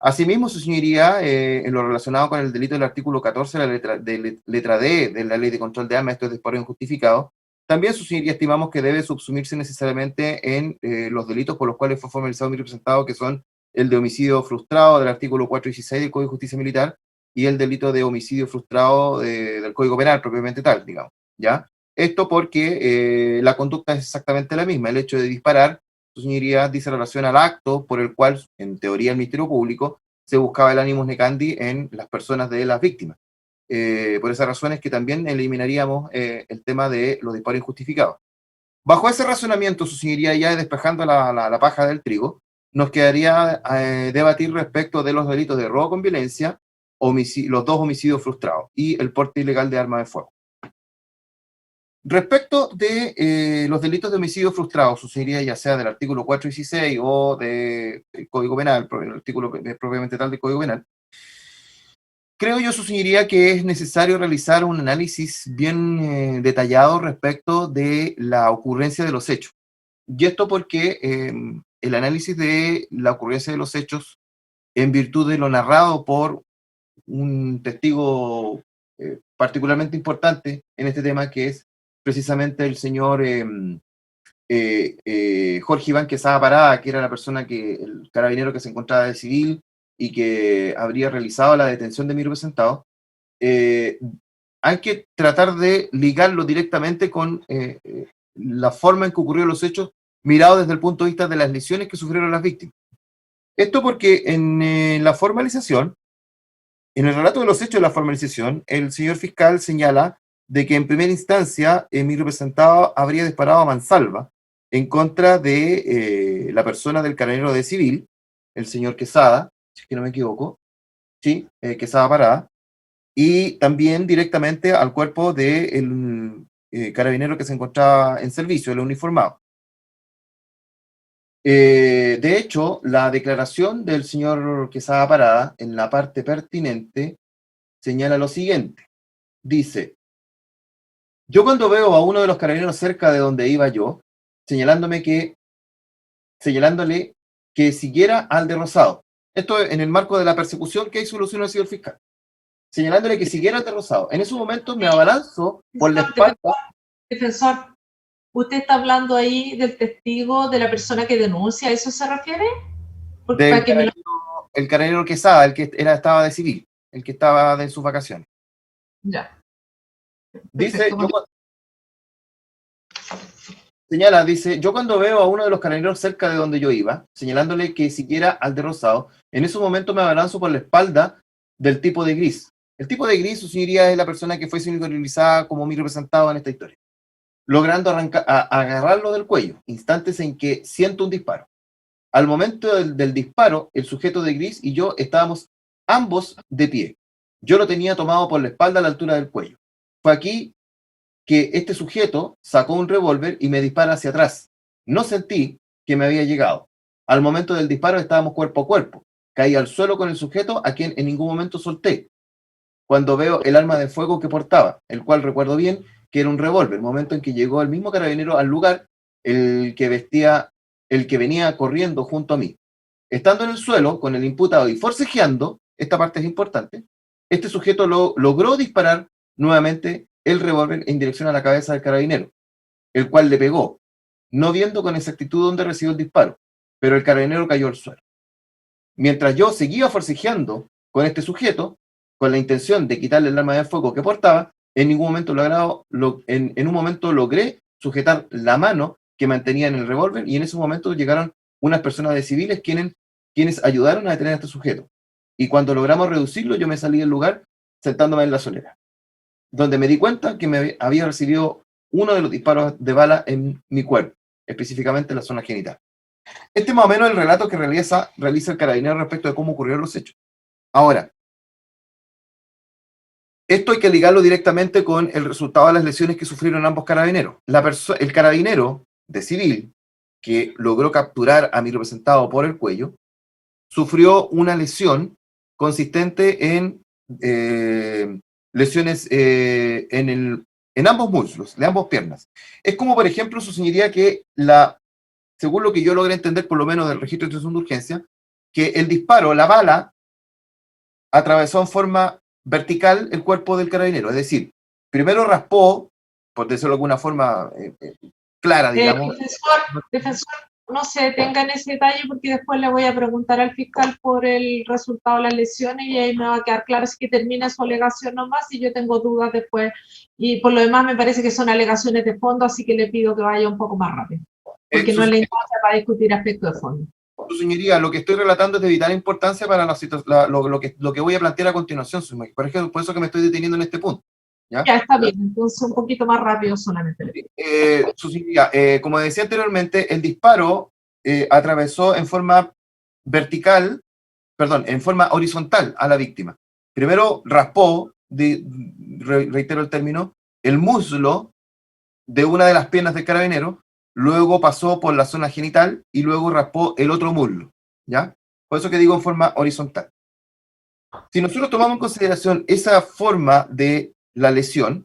Asimismo, su señoría, en lo relacionado con el delito del artículo 14 de letra D de la Ley de Control de Armas, esto es disparo injustificado, también su señoría estimamos que debe subsumirse necesariamente en los delitos por los cuales fue formalizado mi representado, que son el de homicidio frustrado del artículo 416 del Código de Justicia Militar y el delito de homicidio frustrado del Código Penal propiamente tal, digamos, ¿ya? Esto porque la conducta es exactamente la misma, el hecho de disparar, su señoría dice relación al acto por el cual, en teoría, el Ministerio Público se buscaba el animus necandi en las personas de las víctimas. Por esa razón es que también eliminaríamos el tema de los disparos injustificados. Bajo ese razonamiento, su señoría, ya despejando la paja del trigo, nos quedaría debatir respecto de los delitos de robo con violencia, los dos homicidios frustrados y el porte ilegal de arma de fuego. Respecto de los delitos de homicidio frustrado, su señoría, ya sea del artículo 416 o del Código Penal, el artículo propiamente tal del Código Penal, creo yo, su señoría, que es necesario realizar un análisis bien detallado respecto de la ocurrencia de los hechos. Y esto porque el análisis de la ocurrencia de los hechos, en virtud de lo narrado por un testigo particularmente importante en este tema, que es precisamente el señor Jorge Iván Quesada Parada, que era la persona el carabinero que se encontraba de civil y que habría realizado la detención de mi representado, hay que tratar de ligarlo directamente con la forma en que ocurrieron los hechos, mirado desde el punto de vista de las lesiones que sufrieron las víctimas. Esto porque en la formalización, en el relato de los hechos de la formalización, el señor fiscal señala de que en primera instancia mi representado habría disparado a mansalva en contra de la persona del carabinero de civil, el señor Quesada, si es que no me equivoco, sí, Quesada Parada, y también directamente al cuerpo del carabinero que se encontraba en servicio, el uniformado. De hecho, la declaración del señor Quesada Parada, en la parte pertinente, señala lo siguiente. Dice: yo cuando veo a uno de los carabineros cerca de donde iba yo, señalándole que siguiera al de Rosado. Esto en el marco de la persecución que hizo Luciano el fiscal. Señalándole que siguiera al de Rosado. En ese momento me abalanzo por la espalda. Defensor, ¿usted está hablando ahí del testigo, de la persona que denuncia? ¿A eso se refiere? El carabinero Quesada, el que estaba de civil, el que estaba de sus vacaciones. Ya. Dice, dice, yo cuando veo a uno de los carabineros cerca de donde yo iba, señalándole que siguiera al de Rosado, en ese momento me abalanzo por la espalda del tipo de gris. El tipo de gris, su señoría, es la persona que fue sindicalizada como mi representado en esta historia, logrando agarrarlo del cuello, instantes en que siento un disparo. Al momento del disparo, el sujeto de gris y yo estábamos ambos de pie. Yo lo tenía tomado por la espalda a la altura del cuello. Fue aquí que este sujeto sacó un revólver y me dispara hacia atrás. No sentí que me había llegado. Al momento del disparo estábamos cuerpo a cuerpo. Caí al suelo con el sujeto, a quien en ningún momento solté. Cuando veo el arma de fuego que portaba, el cual recuerdo bien que era un revólver, momento en que llegó el mismo carabinero al lugar, el que venía corriendo junto a mí. Estando en el suelo, con el imputado y forcejeando, esta parte es importante, este sujeto logró disparar nuevamente el revólver en dirección a la cabeza del carabinero, el cual le pegó, no viendo con exactitud dónde recibió el disparo, pero el carabinero cayó al suelo. Mientras yo seguía forcejeando con este sujeto, con la intención de quitarle el arma de fuego que portaba, en ningún momento en un momento logré sujetar la mano que mantenía en el revólver, y en ese momento llegaron unas personas de civiles quienes ayudaron a detener a este sujeto. Y cuando logramos reducirlo, yo me salí del lugar sentándome en la solera, donde me di cuenta que me había recibido uno de los disparos de bala en mi cuerpo, específicamente en la zona genital. Este es más o menos el relato que realiza el carabinero respecto de cómo ocurrieron los hechos. Ahora, esto hay que ligarlo directamente con el resultado de las lesiones que sufrieron ambos carabineros. El carabinero de civil, que logró capturar a mi representado por el cuello, sufrió una lesión consistente en lesiones en en ambos muslos, de ambas piernas. Es como, por ejemplo, su señoría que según lo que yo logré entender, por lo menos del registro de situación de urgencia, que el disparo, la bala, atravesó en forma vertical el cuerpo del carabinero. Es decir, primero raspó, por decirlo de alguna forma clara, digamos. Defensor, no se detenga en ese detalle porque después le voy a preguntar al fiscal por el resultado de las lesiones y ahí me va a quedar claro si que termina su alegación nomás y yo tengo dudas después. Y por lo demás me parece que son alegaciones de fondo, así que le pido que vaya un poco más rápido. Porque no es la instancia para discutir aspectos de fondo. Su señoría, lo que estoy relatando es de vital importancia para lo que voy a plantear a continuación. Por ejemplo, por eso que me estoy deteniendo en este punto. Ya está bien, entonces un poquito más rápido solamente. Su señoría, como decía anteriormente, el disparo atravesó en forma vertical, perdón, en forma horizontal a la víctima. Primero raspó, reitero el término, el muslo de una de las piernas del carabinero, luego pasó por la zona genital y luego raspó el otro muslo, ¿ya? Por eso que digo en forma horizontal. Si nosotros tomamos en consideración esa forma de la lesión,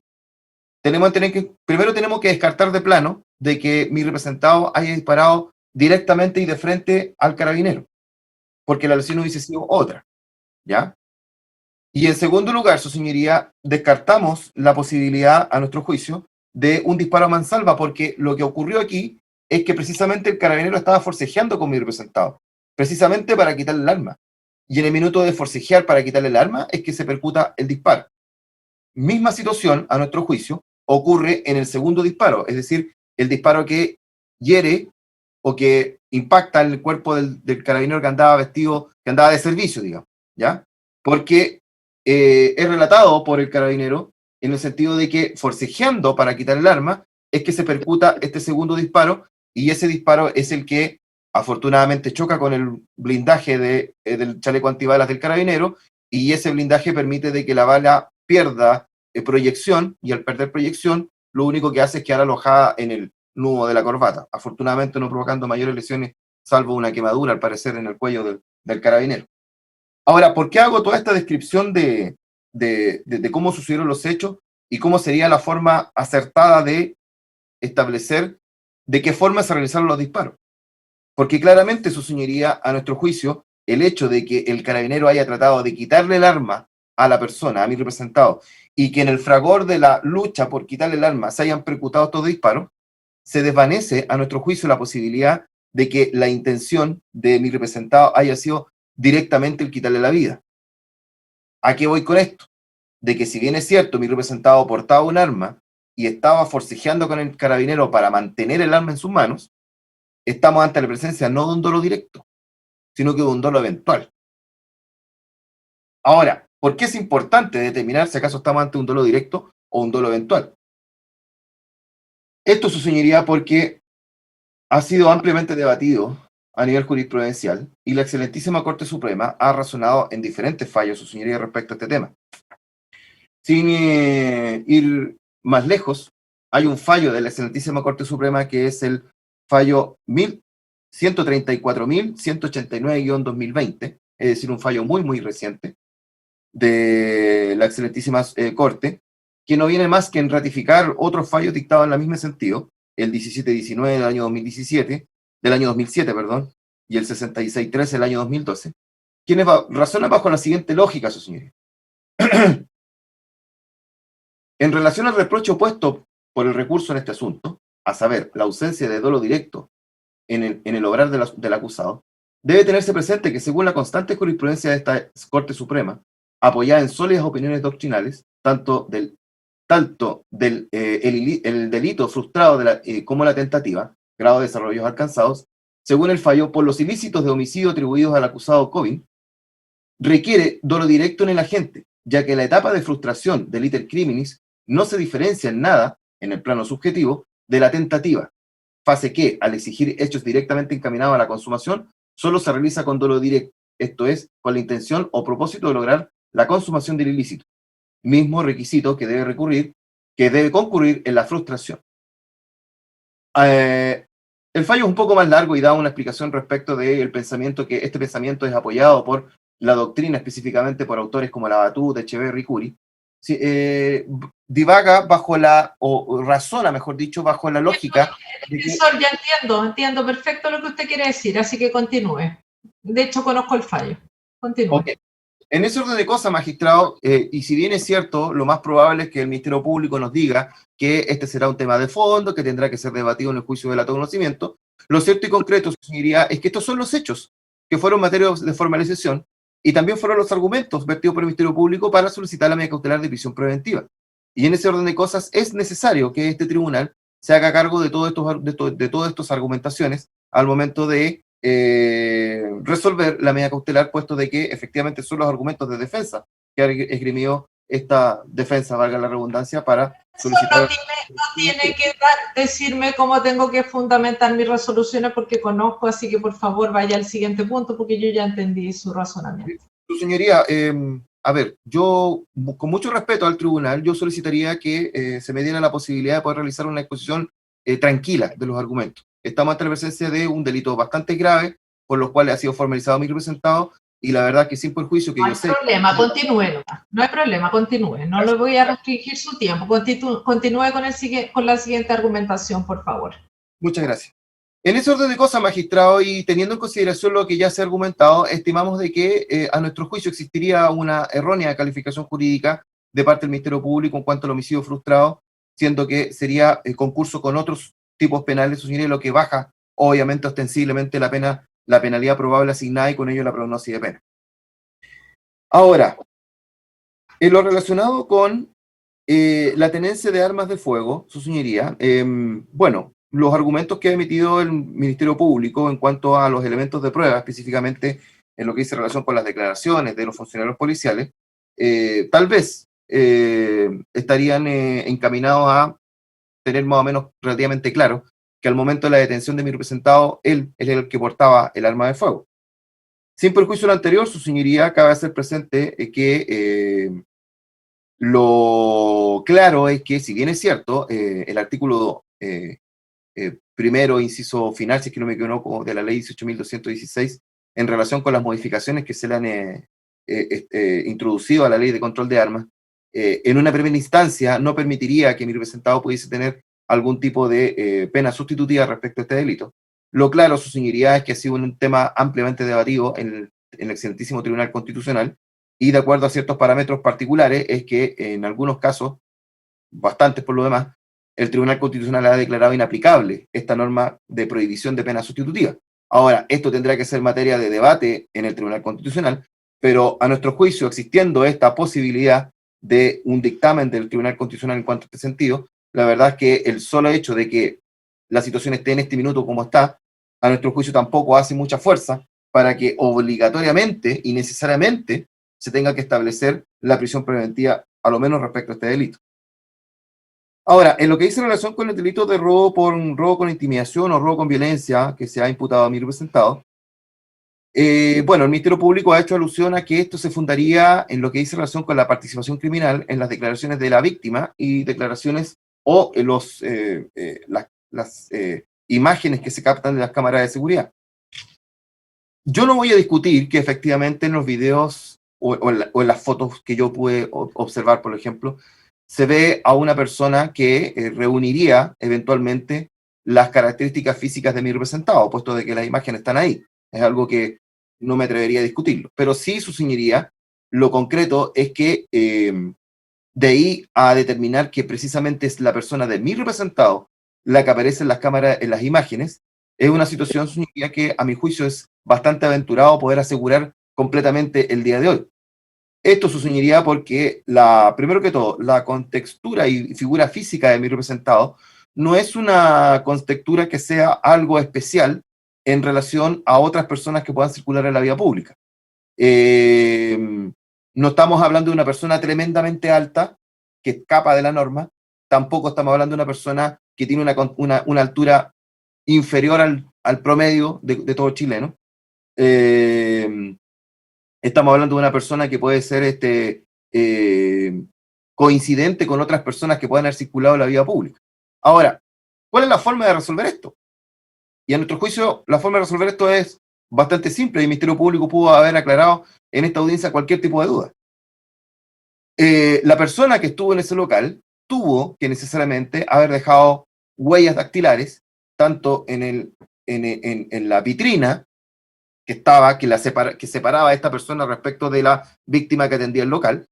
primero tenemos que descartar de plano de que mi representado haya disparado directamente y de frente al carabinero, porque la lesión hubiese sido otra, ¿ya? Y en segundo lugar, su señoría, descartamos la posibilidad, a nuestro juicio, de un disparo a mansalva, porque lo que ocurrió aquí es que precisamente el carabinero estaba forcejeando con mi representado, precisamente para quitarle el arma. Y en el minuto de forcejear para quitarle el arma es que se percuta el disparo. Misma situación, a nuestro juicio, ocurre en el segundo disparo, es decir, el disparo que hiere o que impacta el cuerpo del carabinero que andaba vestido, que andaba de servicio, digamos, ¿ya? Porque es relatado por el carabinero en el sentido de que forcejeando para quitar el arma es que se percuta este segundo disparo y ese disparo es el que afortunadamente choca con el blindaje del chaleco antibalas del carabinero y ese blindaje permite de que la bala pierda proyección y al perder proyección lo único que hace es quedar alojada en el nudo de la corbata, afortunadamente no provocando mayores lesiones salvo una quemadura al parecer en el cuello del carabinero. Ahora, ¿por qué hago toda esta descripción de cómo sucedieron los hechos y cómo sería la forma acertada de establecer de qué forma se realizaron los disparos? Porque claramente, su señoría, a nuestro juicio, el hecho de que el carabinero haya tratado de quitarle el arma a la persona, a mi representado, y que en el fragor de la lucha por quitarle el arma se hayan percutado estos disparos, se desvanece, a nuestro juicio, la posibilidad de que la intención de mi representado haya sido directamente el quitarle la vida. ¿A qué voy con esto? De que si bien es cierto, mi representado portaba un arma y estaba forcejeando con el carabinero para mantener el arma en sus manos, estamos ante la presencia no de un dolo directo, sino que de un dolo eventual. Ahora, ¿por qué es importante determinar si acaso estamos ante un dolo directo o un dolo eventual? Esto, su señoría, porque ha sido ampliamente debatido a nivel jurisprudencial y la excelentísima Corte Suprema ha razonado en diferentes fallos, su señoría, respecto a este tema. Sin ir más lejos, hay un fallo de la excelentísima Corte Suprema que es el fallo 134.189-2020, es decir, un fallo muy, muy reciente de la excelentísima Corte, que no viene más que en ratificar otros fallos dictados en el mismo sentido, el 1719 del año 2007, perdón, y el 6613 del año 2012, quienes razonan bajo la siguiente lógica, su señoría. En relación al reproche opuesto por el recurso en este asunto, a saber, la ausencia de dolo directo en el obrar del acusado, debe tenerse presente que según la constante jurisprudencia de esta Corte Suprema, apoyada en sólidas opiniones doctrinales, tanto del el delito frustrado como la tentativa, grado de desarrollos alcanzados, según el fallo, por los ilícitos de homicidio atribuidos al acusado Covin, requiere dolo directo en el agente, ya que la etapa de frustración del iter criminis no se diferencia en nada, en el plano subjetivo, de la tentativa, fase que, al exigir hechos directamente encaminados a la consumación, solo se realiza con dolo directo, esto es, con la intención o propósito de lograr la consumación del ilícito, mismo requisito que debe concurrir en la frustración. El fallo es un poco más largo y da una explicación respecto del pensamiento, que este pensamiento es apoyado por la doctrina, específicamente por autores como Labatut, Echeverri y Curie, Sí, divaga bajo o razona, mejor dicho, bajo la lógica de que... Defensor, ya entiendo perfecto lo que usted quiere decir, así que continúe. De hecho, conozco el fallo. Continúe. Ok. En ese orden de cosas, magistrado, y si bien es cierto, lo más probable es que el Ministerio Público nos diga que este será un tema de fondo, que tendrá que ser debatido en el juicio del autoconocimiento, lo cierto y concreto, señoría, es que estos son los hechos que fueron materia de formalización y también fueron los argumentos vertidos por el Ministerio Público para solicitar la medida cautelar de prisión preventiva. Y en ese orden de cosas es necesario que este tribunal se haga cargo de todas estas argumentaciones al momento de resolver la medida cautelar, puesto de que efectivamente son los argumentos de defensa que ha esgrimido esta defensa, valga la redundancia, para solicitar... No tiene que decirme cómo tengo que fundamentar mis resoluciones porque conozco, así que por favor vaya al siguiente punto porque yo ya entendí su razonamiento. Su señoría, a ver, yo con mucho respeto al tribunal, yo solicitaría que se me diera la posibilidad de poder realizar una exposición tranquila de los argumentos. Estamos ante la presencia de un delito bastante grave, por los cuales ha sido formalizado mi representado, y la verdad que sin perjuicio que yo sé... No hay problema, continúe nomás. No hay problema, continúe. No le voy a restringir su tiempo. Continúe con la siguiente argumentación, por favor. Muchas gracias. En ese orden de cosas, magistrado, y teniendo en consideración lo que ya se ha argumentado, estimamos de que a nuestro juicio existiría una errónea calificación jurídica de parte del Ministerio Público en cuanto al homicidio frustrado, siendo que sería concurso con otros tipos penales, su señoría, lo que baja, obviamente, ostensiblemente la penalidad probable asignada y con ello la prognosis de pena. Ahora, en lo relacionado con la tenencia de armas de fuego, su señoría, bueno, los argumentos que ha emitido el Ministerio Público en cuanto a los elementos de prueba, específicamente en lo que dice relación con las declaraciones de los funcionarios policiales, tal vez estarían encaminados a tener más o menos relativamente claro que al momento de la detención de mi representado, él era el que portaba el arma de fuego. Sin perjuicio de lo anterior, su señoría cabe hacer presente que lo claro es que, si bien es cierto, el artículo primero, inciso final, si es que no me equivoco, de la ley 18.216, en relación con las modificaciones que se le han introducido a la ley de control de armas, en una primera instancia no permitiría que mi representado pudiese tener algún tipo de pena sustitutiva respecto a este delito. Lo claro, su señoría, es que ha sido un tema ampliamente debatido en el excelentísimo Tribunal Constitucional, y de acuerdo a ciertos parámetros particulares, es que en algunos casos, bastantes por lo demás, el Tribunal Constitucional ha declarado inaplicable esta norma de prohibición de pena sustitutiva. Ahora, esto tendrá que ser materia de debate en el Tribunal Constitucional, pero a nuestro juicio, existiendo esta posibilidad de un dictamen del Tribunal Constitucional en cuanto a este sentido, la verdad es que el solo hecho de que la situación esté en este minuto como está, a nuestro juicio tampoco hace mucha fuerza para que obligatoriamente y necesariamente se tenga que establecer la prisión preventiva, a lo menos respecto a este delito. Ahora, en lo que dice en relación con el delito de robo con intimidación o robo con violencia que se ha imputado a mi representado, bueno, el Ministerio Público ha hecho alusión a que esto se fundaría en lo que dice en relación con la participación criminal en las declaraciones de la víctima y declaraciones o en las imágenes que se captan de las cámaras de seguridad. Yo no voy a discutir que efectivamente en los videos o en las fotos que yo pude observar, por ejemplo, se ve a una persona que reuniría eventualmente las características físicas de mi representado, puesto de que las imágenes están ahí. Es algo que no me atrevería a discutirlo. Pero sí, su señoría, lo concreto es que de ahí a determinar que precisamente es la persona de mi representado la que aparece en las cámaras, en las imágenes, es una situación, su señoría, que a mi juicio es bastante aventurado poder asegurar completamente el día de hoy. Esto, su señoría, porque primero que todo, la contextura y figura física de mi representado no es una contextura que sea algo especial en relación a otras personas que puedan circular en la vía pública. No estamos hablando de una persona tremendamente alta que escapa de la norma, tampoco estamos hablando de una persona que tiene una altura inferior al promedio de todo chileno. Estamos hablando de una persona que puede ser coincidente con otras personas que puedan haber circulado en la vía pública. Ahora, ¿cuál es la forma de resolver esto? Y a nuestro juicio, la forma de resolver esto es bastante simple, y el Ministerio Público pudo haber aclarado en esta audiencia cualquier tipo de duda. La persona que estuvo en ese local tuvo que necesariamente haber dejado huellas dactilares, tanto en la vitrina que separaba a esta persona respecto de la víctima que atendía el local,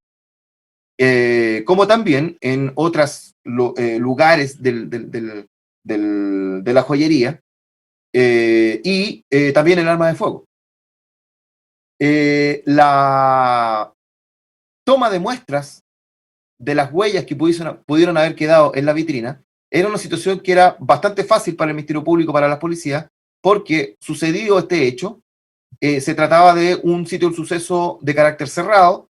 como también en otros lugares de la joyería, y también el arma de fuego. La toma de muestras de las huellas que pudieron haber quedado en la vitrina era una situación que era bastante fácil para el Ministerio Público, para las policías, porque sucedido este hecho, se trataba de un sitio del suceso de carácter cerrado,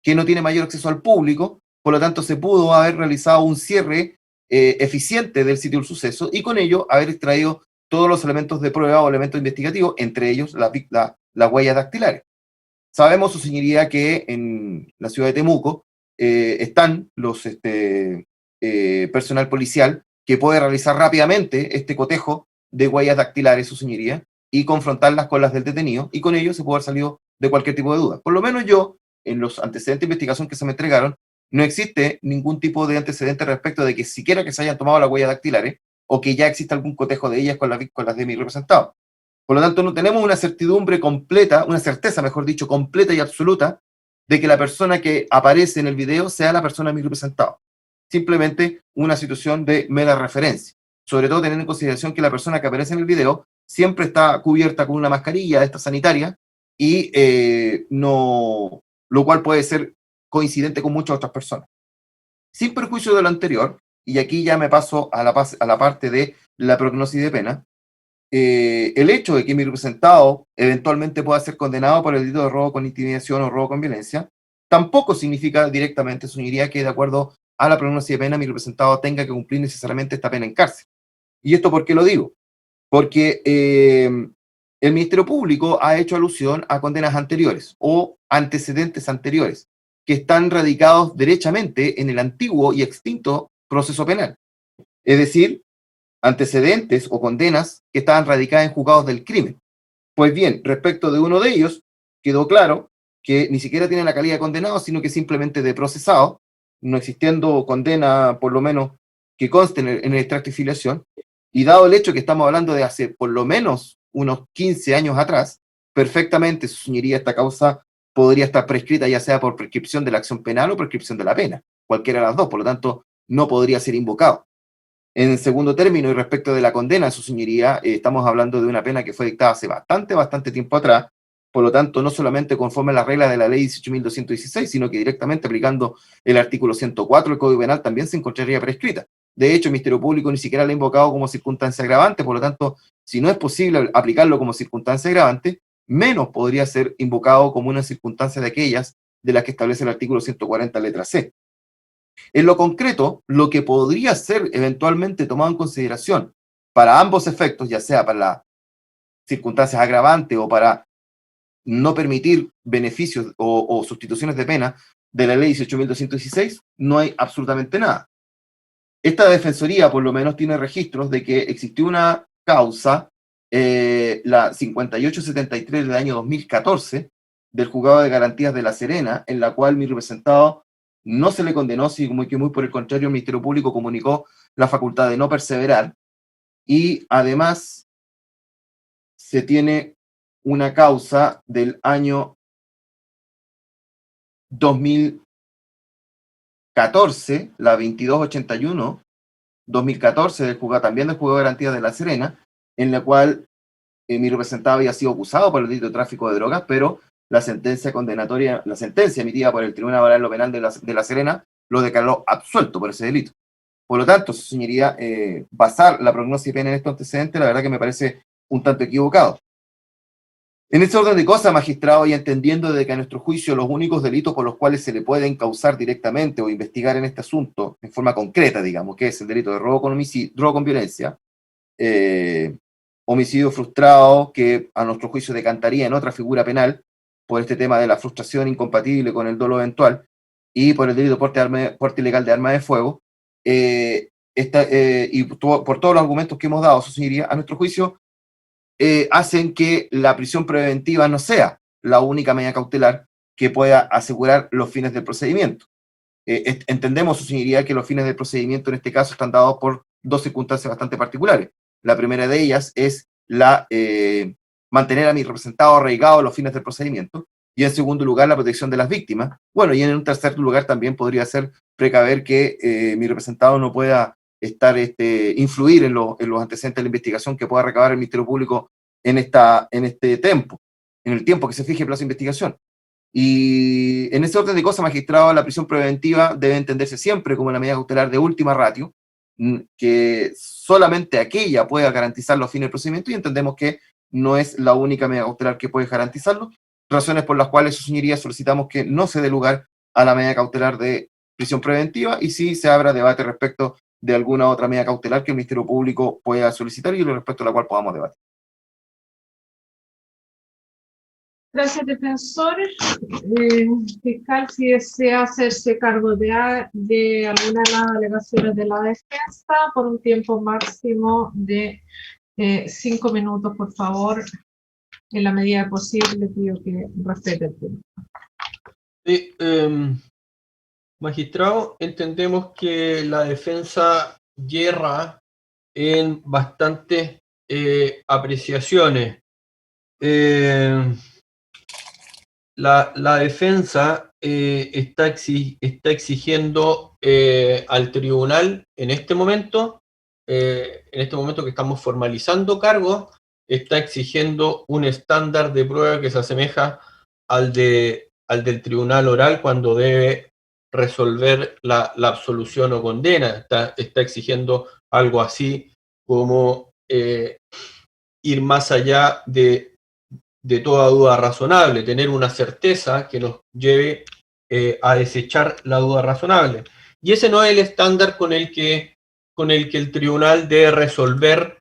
que no tiene mayor acceso al público, por lo tanto se pudo haber realizado un cierre eficiente del sitio del suceso y con ello haber extraído todos los elementos de prueba o elementos investigativos, entre ellos las huellas dactilares. Sabemos, su señoría, que en la ciudad de Temuco están los personal policial que puede realizar rápidamente este cotejo de huellas dactilares, su señoría, y confrontarlas con las del detenido, y con ello se puede haber salido de cualquier tipo de duda. Por lo menos yo, en los antecedentes de investigación que se me entregaron, no existe ningún tipo de antecedente respecto de que siquiera que se hayan tomado las huellas dactilares o que ya exista algún cotejo de ellas con las de mi representado. Por lo tanto, no tenemos una certidumbre completa, una certeza, mejor dicho, completa y absoluta de que la persona que aparece en el video sea la persona de mi representado. Simplemente una situación de mera referencia. Sobre todo teniendo en consideración que la persona que aparece en el video siempre está cubierta con una mascarilla de esta sanitaria y lo cual puede ser coincidente con muchas otras personas. Sin perjuicio de lo anterior, y aquí ya me paso a la parte de la prognosis de pena, el hecho de que mi representado eventualmente pueda ser condenado por el delito de robo con intimidación o robo con violencia, tampoco significa directamente, señoría, que de acuerdo a la prognosis de pena mi representado tenga que cumplir necesariamente esta pena en cárcel. ¿Y esto por qué lo digo? Porque el Ministerio Público ha hecho alusión a condenas anteriores o antecedentes anteriores que están radicados derechamente en el antiguo y extinto proceso penal. Es decir, antecedentes o condenas que estaban radicadas en juzgados del crimen. Pues bien, respecto de uno de ellos, quedó claro que ni siquiera tiene la calidad de condenado, sino que simplemente de procesado, no existiendo condena, por lo menos, que conste en el extracto de filiación, y dado el hecho que estamos hablando de hace por lo menos unos 15 años atrás, perfectamente, su señoría, esta causa podría estar prescrita ya sea por prescripción de la acción penal o prescripción de la pena, cualquiera de las dos, por lo tanto, no podría ser invocado. En segundo término, y respecto de la condena, su señoría, estamos hablando de una pena que fue dictada hace bastante tiempo atrás, por lo tanto, no solamente conforme a las reglas de la ley 18.216, sino que directamente aplicando el artículo 104 del Código Penal también se encontraría prescrita. De hecho, el Ministerio Público ni siquiera la ha invocado como circunstancia agravante, por lo tanto, si no es posible aplicarlo como circunstancia agravante, menos podría ser invocado como una circunstancia de aquellas de las que establece el artículo 140, letra C. En lo concreto, lo que podría ser eventualmente tomado en consideración para ambos efectos, ya sea para las circunstancias agravantes o para no permitir beneficios o sustituciones de pena de la ley 18.216, no hay absolutamente nada. Esta defensoría, por lo menos, tiene registros de que existió una causa, la 5873 del año 2014, del Juzgado de Garantías de La Serena, en la cual mi representado no se le condenó, sino que muy por el contrario el Ministerio Público comunicó la facultad de no perseverar, y además se tiene una causa del año 2014, la 2281, 2014, también del Juzgado de Garantías de La Serena, en la cual mi representado había sido acusado por el delito de tráfico de drogas, pero la sentencia condenatoria, la sentencia emitida por el Tribunal Oral lo Penal de La Serena lo declaró absuelto por ese delito. Por lo tanto, su señoría, basar la prognosis de pena en estos antecedentes, la verdad que me parece un tanto equivocado. En ese orden de cosas, magistrado, y entendiendo de que a nuestro juicio los únicos delitos por los cuales se le puede encausar directamente o investigar en este asunto, en forma concreta, digamos, que es el delito de robo con violencia, homicidio frustrado, que a nuestro juicio decantaría en otra figura penal, por este tema de la frustración incompatible con el dolo eventual, y por el delito de porte ilegal de arma de fuego, por todos los argumentos que hemos dado, su señoría, a nuestro juicio, hacen que la prisión preventiva no sea la única medida cautelar que pueda asegurar los fines del procedimiento. entendemos, su señoría, que los fines del procedimiento en este caso están dados por dos circunstancias bastante particulares. La primera de ellas es mantener a mi representado arraigado a los fines del procedimiento, y en segundo lugar la protección de las víctimas. Bueno, y en un tercer lugar también podría ser precaver que mi representado no pueda influir en los antecedentes de la investigación que pueda recabar el Ministerio Público en este tiempo, en el tiempo que se fije el plazo de investigación. Y en ese orden de cosas, magistrado, la prisión preventiva debe entenderse siempre como la medida cautelar de última ratio, que solamente aquella pueda garantizar los fines del procedimiento, y entendemos que no es la única medida cautelar que puede garantizarlo, razones por las cuales, su señoría, solicitamos que no se dé lugar a la medida cautelar de prisión preventiva, y sí se abra debate respecto de alguna otra medida cautelar que el Ministerio Público pueda solicitar y respecto a la cual podamos debatir. Gracias, defensor. Fiscal, si desea hacerse cargo de alguna de las alegaciones de la defensa por un tiempo máximo de 5 minutos, por favor. En la medida posible, le pido que respete el tiempo. Sí, magistrado, entendemos que la defensa yerra en bastantes apreciaciones. La defensa está exigiendo al tribunal en este momento que estamos formalizando cargos, está exigiendo un estándar de prueba que se asemeja al del tribunal oral cuando debe resolver la absolución o condena. Está exigiendo algo así como ir más allá de toda duda razonable, tener una certeza que nos lleve a desechar la duda razonable. Y ese no es el estándar con el que el tribunal debe resolver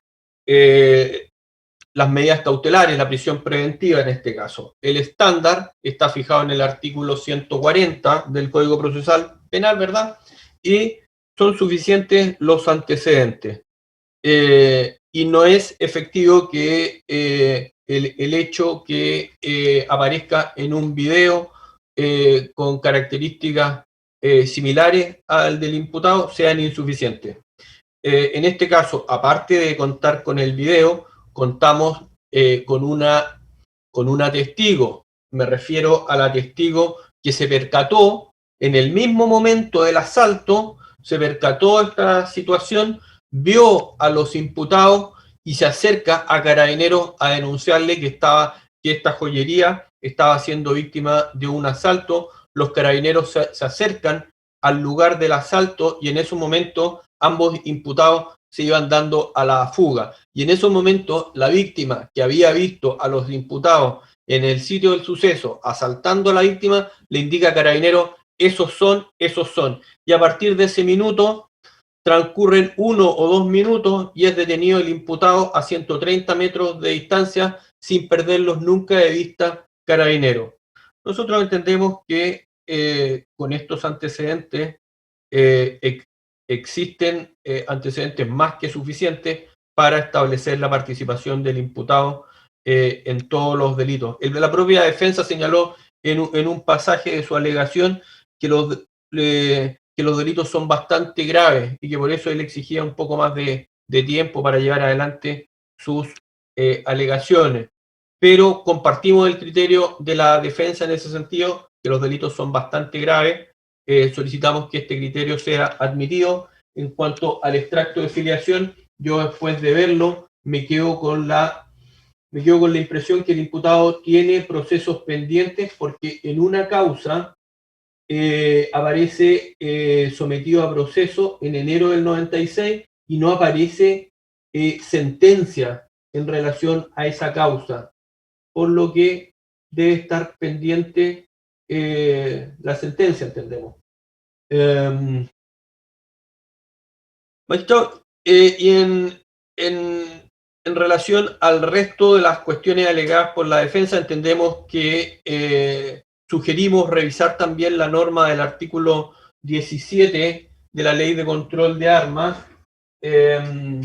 las medidas cautelares, la prisión preventiva en este caso. El estándar está fijado en el artículo 140 del Código Procesal Penal, ¿verdad? Y son suficientes los antecedentes. Y no es efectivo que el hecho que aparezca en un video con características similares al del imputado sean insuficientes. En este caso, aparte de contar con el video, contamos con una testigo. Me refiero a la testigo que se percató en el mismo momento del asalto, se percató de esta situación, vio a los imputados y se acerca a Carabineros a denunciarle que esta joyería estaba siendo víctima de un asalto. Los Carabineros se acercan al lugar del asalto y en ese momento ambos imputados se iban dando a la fuga. Y en ese momento la víctima, que había visto a los imputados en el sitio del suceso asaltando a la víctima, le indica a Carabineros: esos son. Y a partir de ese minuto transcurren 1 o 2 minutos y es detenido el imputado a 130 metros de distancia sin perderlos nunca de vista Carabineros. Nosotros entendemos que con estos antecedentes existen antecedentes más que suficientes para establecer la participación del imputado en todos los delitos. La propia defensa señaló en un pasaje de su alegación que los delitos son bastante graves y que por eso él exigía un poco más de tiempo para llevar adelante sus alegaciones. Pero compartimos el criterio de la defensa en ese sentido, que los delitos son bastante graves. Solicitamos que este criterio sea admitido. En cuanto al extracto de filiación, yo después de verlo me quedo con la impresión que el imputado tiene procesos pendientes porque en una causa aparece sometido a proceso en enero del 96 y no aparece sentencia en relación a esa causa, por lo que debe estar pendiente la sentencia, entendemos. Magistrado, y en relación al resto de las cuestiones alegadas por la defensa, entendemos que sugerimos revisar también la norma del artículo 17 de la Ley de Control de Armas, en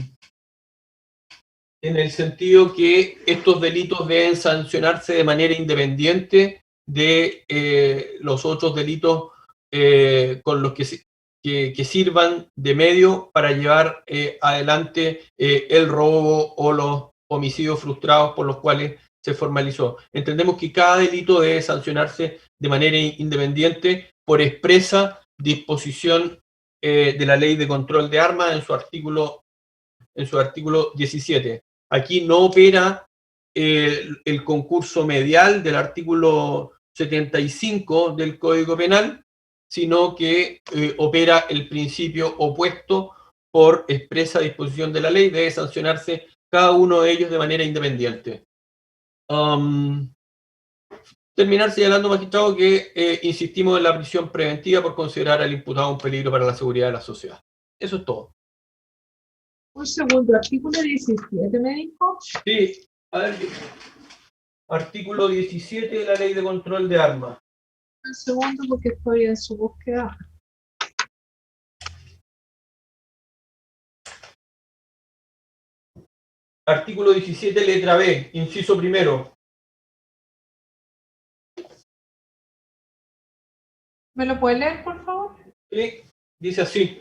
el sentido que estos delitos deben sancionarse de manera independiente de los otros delitos con los que sirvan de medio para llevar adelante el robo o los homicidios frustrados por los cuales se formalizó. Entendemos que cada delito debe sancionarse de manera independiente por expresa disposición de la Ley de Control de Armas en su artículo 17. Aquí no opera el concurso medial del artículo 75 del Código Penal, sino que opera el principio opuesto por expresa disposición de la ley. Debe sancionarse cada uno de ellos de manera independiente. Terminar señalando, magistrado, que insistimos en la prisión preventiva por considerar al imputado un peligro para la seguridad de la sociedad. Eso es todo. Un segundo, artículo 17, ¿me dijo? Sí, a ver, artículo 17 de la Ley de Control de Armas. Un segundo, porque estoy en su búsqueda. Artículo 17, letra B, inciso primero. ¿Me lo puede leer, por favor? Sí, dice así.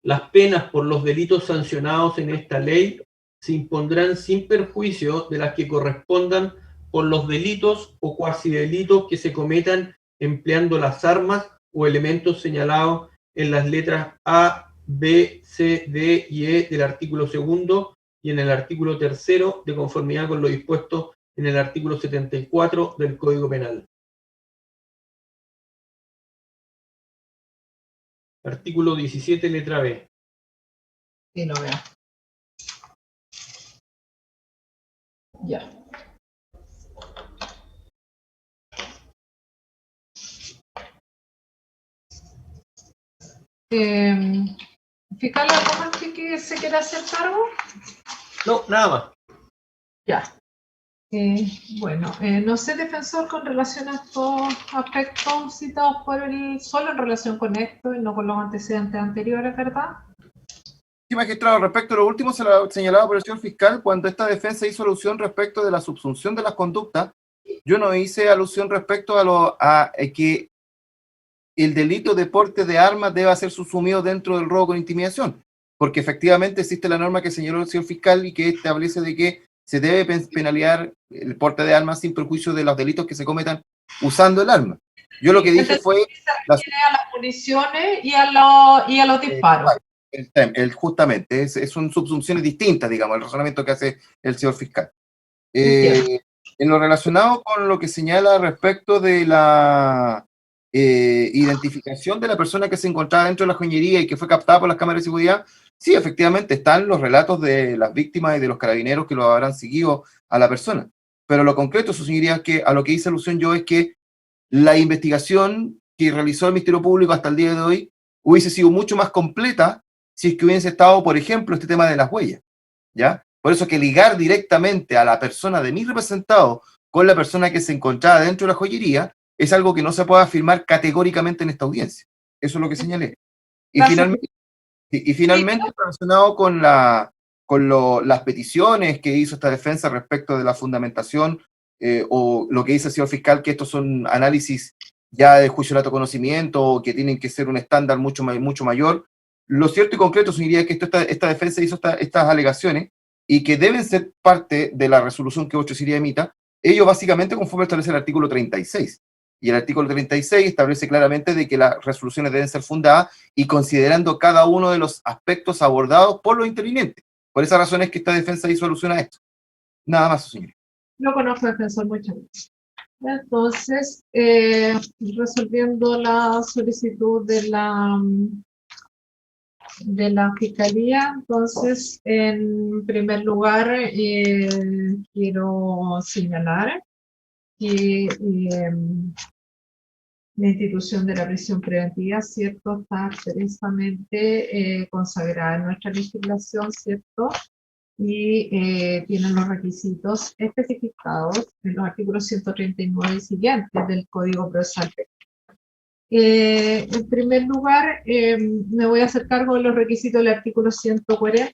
Las penas por los delitos sancionados en esta ley se impondrán sin perjuicio de las que correspondan por los delitos o cuasidelitos que se cometan empleando las armas o elementos señalados en las letras A, B, C, D y E del artículo 2 y en el artículo 3 de conformidad con lo dispuesto en el artículo 74 del Código Penal. Artículo 17, letra B. Sí, lo veo. Ya. Fiscal, ¿algo más que se quiera hacer cargo? No, nada más. Ya. Bueno, no sé, defensor, con relación a estos aspectos citados por solo en relación con esto y no con los antecedentes anteriores, ¿verdad? Sí, magistrado, respecto a lo último señalado por el señor fiscal, cuando esta defensa hizo alusión respecto de la subsunción de las conductas, yo no hice alusión respecto a que el delito de porte de armas deba ser subsumido dentro del robo con intimidación, porque efectivamente existe la norma que señaló el señor fiscal y que establece de que se debe penalizar el porte de armas sin perjuicio de los delitos que se cometan usando el arma. Yo lo que dije fue... a las municiones y a los disparos. Justamente, son subsunciones distintas, digamos, el razonamiento que hace el señor fiscal. En lo relacionado con lo que señala respecto de la identificación de la persona que se encontraba dentro de la joyería y que fue captada por las cámaras de seguridad, sí, efectivamente están los relatos de las víctimas y de los carabineros que lo habrán seguido a la persona. Pero lo concreto, eso significa que a lo que hice alusión yo es que la investigación que realizó el Ministerio Público hasta el día de hoy hubiese sido mucho más completa si es que hubiese estado, por ejemplo, este tema de las huellas, ¿ya? Por eso que ligar directamente a la persona de mi representado con la persona que se encontraba dentro de la joyería es algo que no se puede afirmar categóricamente en esta audiencia. Eso es lo que señalé. Y finalmente, relacionado con las peticiones que hizo esta defensa respecto de la fundamentación o lo que dice el señor fiscal, que estos son análisis ya de juicio de alto conocimiento o que tienen que ser un estándar mucho mayor, lo cierto y concreto sería que esta defensa hizo estas alegaciones y que deben ser parte de la resolución que 8 Siria emita, ello básicamente conforme establece el artículo 36. Y el artículo 36 establece claramente de que las resoluciones deben ser fundadas y considerando cada uno de los aspectos abordados por los intervinientes. Por esa razón es que esta defensa hizo alusión a esto. Nada más, señor. No conozco defensor, muchas gracias. Entonces, resolviendo la solicitud de la Fiscalía, entonces, en primer lugar, quiero señalar que la institución de la prisión preventiva, ¿cierto?, está expresamente consagrada en nuestra legislación, ¿cierto?, y tienen los requisitos especificados en los artículos 139 y siguientes del Código Procesal Penal. En primer lugar, me voy a hacer cargo de los requisitos del artículo 140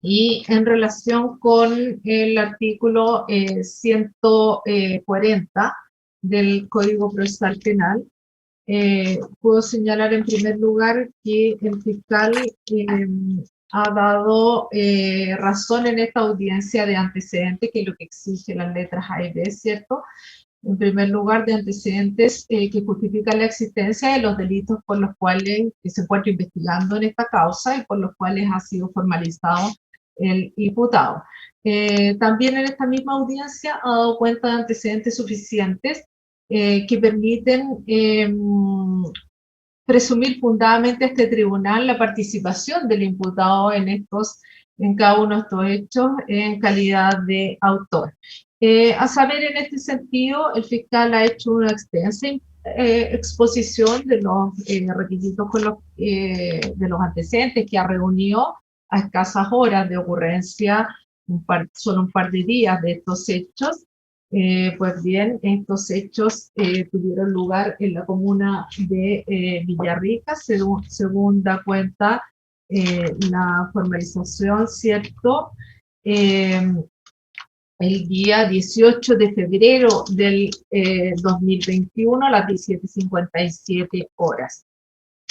y en relación con el artículo 140, del Código Procesal Penal. Puedo señalar en primer lugar que el fiscal ha dado razón en esta audiencia de antecedentes, que es lo que exige las letras A y B, ¿cierto? En primer lugar, de antecedentes que justifican la existencia de los delitos por los cuales se encuentra investigando en esta causa y por los cuales ha sido formalizado el imputado. También en esta misma audiencia ha dado cuenta de antecedentes suficientes que permiten presumir fundadamente a este tribunal la participación del imputado en cada uno de estos hechos en calidad de autor. A saber, en este sentido, el fiscal ha hecho una extensa exposición de los requisitos de los antecedentes que ha reunido a escasas horas de ocurrencia, solo un par de días de estos hechos. Pues bien, estos hechos tuvieron lugar en la comuna de Villarrica, según da cuenta la formalización, ¿cierto? El día 18 de febrero del 2021 a las 17:57 horas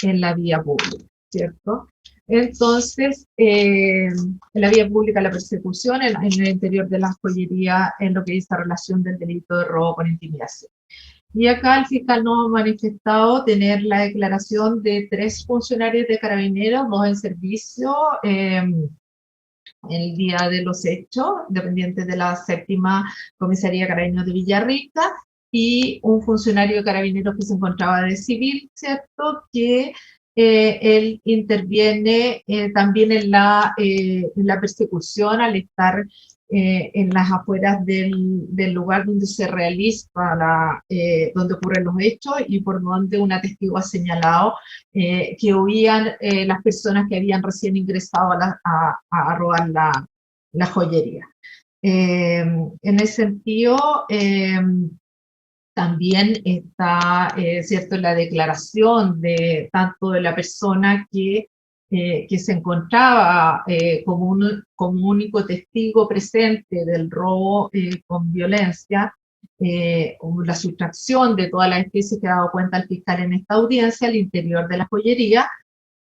en la vía pública, ¿cierto? Entonces, en la vía pública la persecución en el interior de la joyería en lo que dice relación del delito de robo con intimidación. Y acá el fiscal nos ha manifestado tener la declaración de 3 funcionarios de Carabineros, 2 en servicio, el día de los hechos, dependientes de la 7ª Comisaría de Carabineros de Villarrica, y un funcionario de Carabineros que se encontraba de civil, ¿cierto?, que él interviene también en la persecución al estar en las afueras del lugar donde se realiza, donde ocurren los hechos, y por donde un testigo ha señalado que huían las personas que habían recién ingresado a robar la joyería. En ese sentido, también está, ¿cierto?, la declaración tanto de la persona que se encontraba como único testigo presente del robo con violencia, la sustracción de todas las especies que ha dado cuenta el fiscal en esta audiencia al interior de la joyería,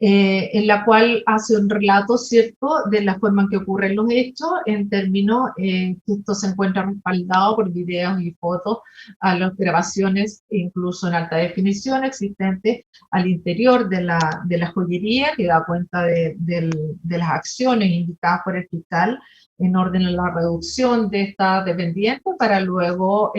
en la cual hace un relato, ¿cierto?, de la forma en que ocurren los hechos, en términos que esto se encuentra respaldado por videos y fotos a las grabaciones, incluso en alta definición, existentes al interior de la joyería, que da cuenta de las acciones indicadas por el fiscal en orden a la reducción de esta dependiente para luego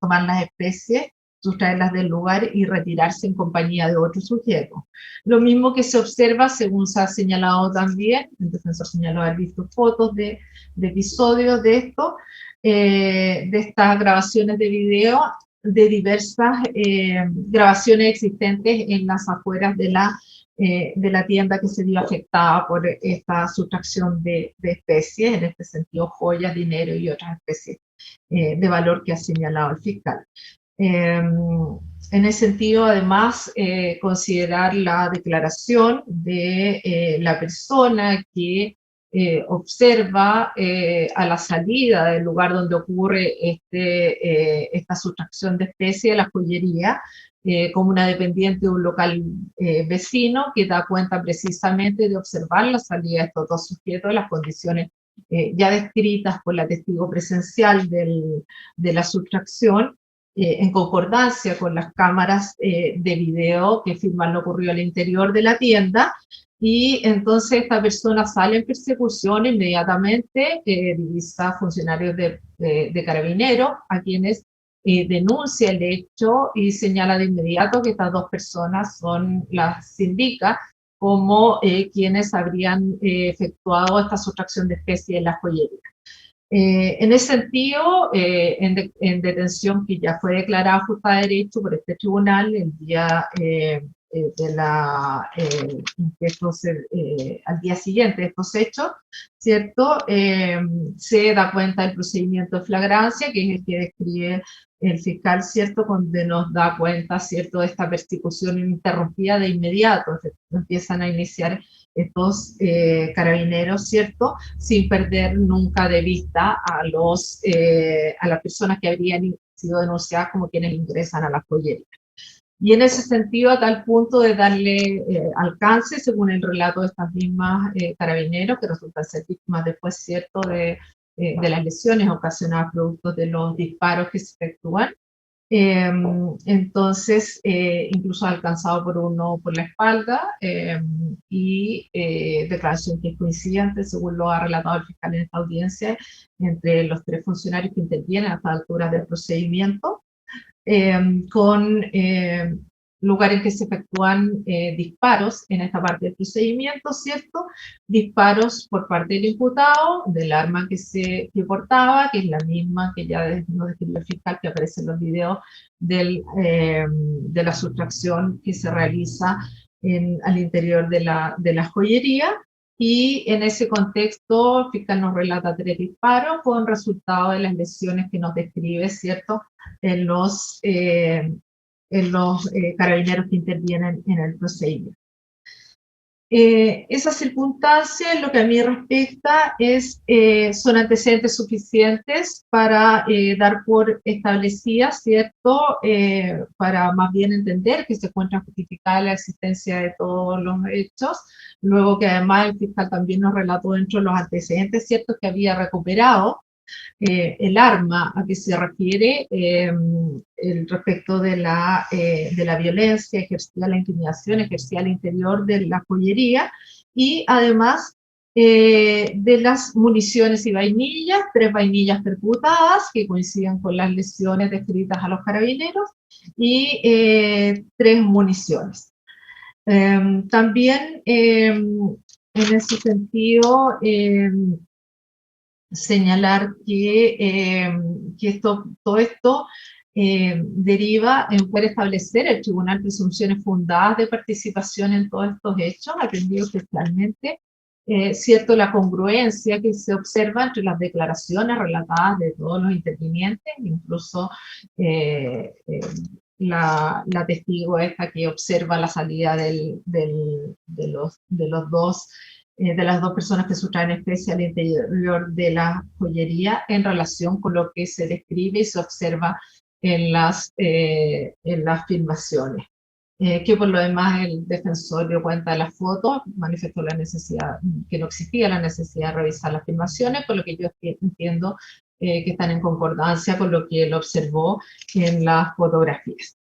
tomar las especies, sustraerlas del lugar y retirarse en compañía de otro sujeto. Lo mismo que se observa, según se ha señalado también, el defensor señaló haber visto fotos de episodios de esto, de estas grabaciones de video, de diversas grabaciones existentes en las afueras de la tienda que se vio afectada por esta sustracción de especies, en este sentido joyas, dinero y otras especies de valor que ha señalado el fiscal. En ese sentido, además, considerar la declaración de la persona que observa a la salida del lugar donde ocurre esta sustracción de especie de la joyería, como una dependiente de un local vecino, que da cuenta precisamente de observar la salida de estos 2 sujetos, las condiciones ya descritas por la testigo presencial de la sustracción, en concordancia con las cámaras de video que filman lo ocurrido al interior de la tienda, y entonces esta persona sale en persecución inmediatamente, divisa a funcionarios de Carabineros, a quienes denuncia el hecho y señala de inmediato que estas 2 personas las indica como quienes habrían efectuado esta sustracción de especies en la joyería. En ese sentido, en detención que ya fue declarada justa de derecho por este tribunal el día al día siguiente de estos hechos, ¿cierto? Se da cuenta del procedimiento de flagrancia, que es el que describe el fiscal, ¿cierto?, donde nos da cuenta, ¿cierto?, de esta persecución ininterrumpida de inmediato. Empiezan a iniciar estos carabineros, ¿cierto?, sin perder nunca de vista a las personas que habrían sido denunciadas como quienes ingresan a la joyería. Y en ese sentido, a tal punto de darle alcance, según el relato de estas mismas carabineros, que resultan ser víctimas después, cierto, de las lesiones ocasionadas producto de los disparos que se efectúan. Entonces, incluso alcanzado por uno por la espalda y declaración que es coincidente, según lo ha relatado el fiscal en esta audiencia, entre los 3 funcionarios que intervienen a esta altura del procedimiento, con lugar en que se efectúan disparos en esta parte del procedimiento, ¿cierto? Disparos por parte del imputado, del arma que portaba, que es la misma que ya nos describió el fiscal, que aparece en los videos de la sustracción que se realiza al interior de la joyería. Y en ese contexto, el fiscal nos relata 3 disparos con resultado de las lesiones que nos describe, ¿cierto?, en los carabineros que intervienen en el procedimiento. Esas circunstancias, lo que a mí respecta, son antecedentes suficientes para dar por establecidas, ¿cierto?, para más bien entender que se encuentra justificada la existencia de todos los hechos, luego que además el fiscal también nos relató dentro de los antecedentes, ¿cierto?, que había recuperado el arma a que se refiere respecto de la violencia ejercida, la intimidación ejercida al interior de la joyería, y además de las municiones y vainillas, 3 vainillas percutadas que coinciden con las lesiones descritas a los carabineros, y 3 municiones. También en ese sentido, señalar que todo esto deriva en poder establecer el tribunal presunciones fundadas de participación en todos estos hechos, atendido especialmente, cierto, la congruencia que se observa entre las declaraciones relatadas de todos los intervinientes, incluso la testigo esta que observa la salida de las 2 personas que sustraen especie al interior de la joyería en relación con lo que se describe y se observa en las filmaciones. Que por lo demás el defensor dio cuenta de las fotos, manifestó la necesidad, que no existía la necesidad de revisar las filmaciones, por lo que yo entiendo que están en concordancia con lo que él observó en las fotografías.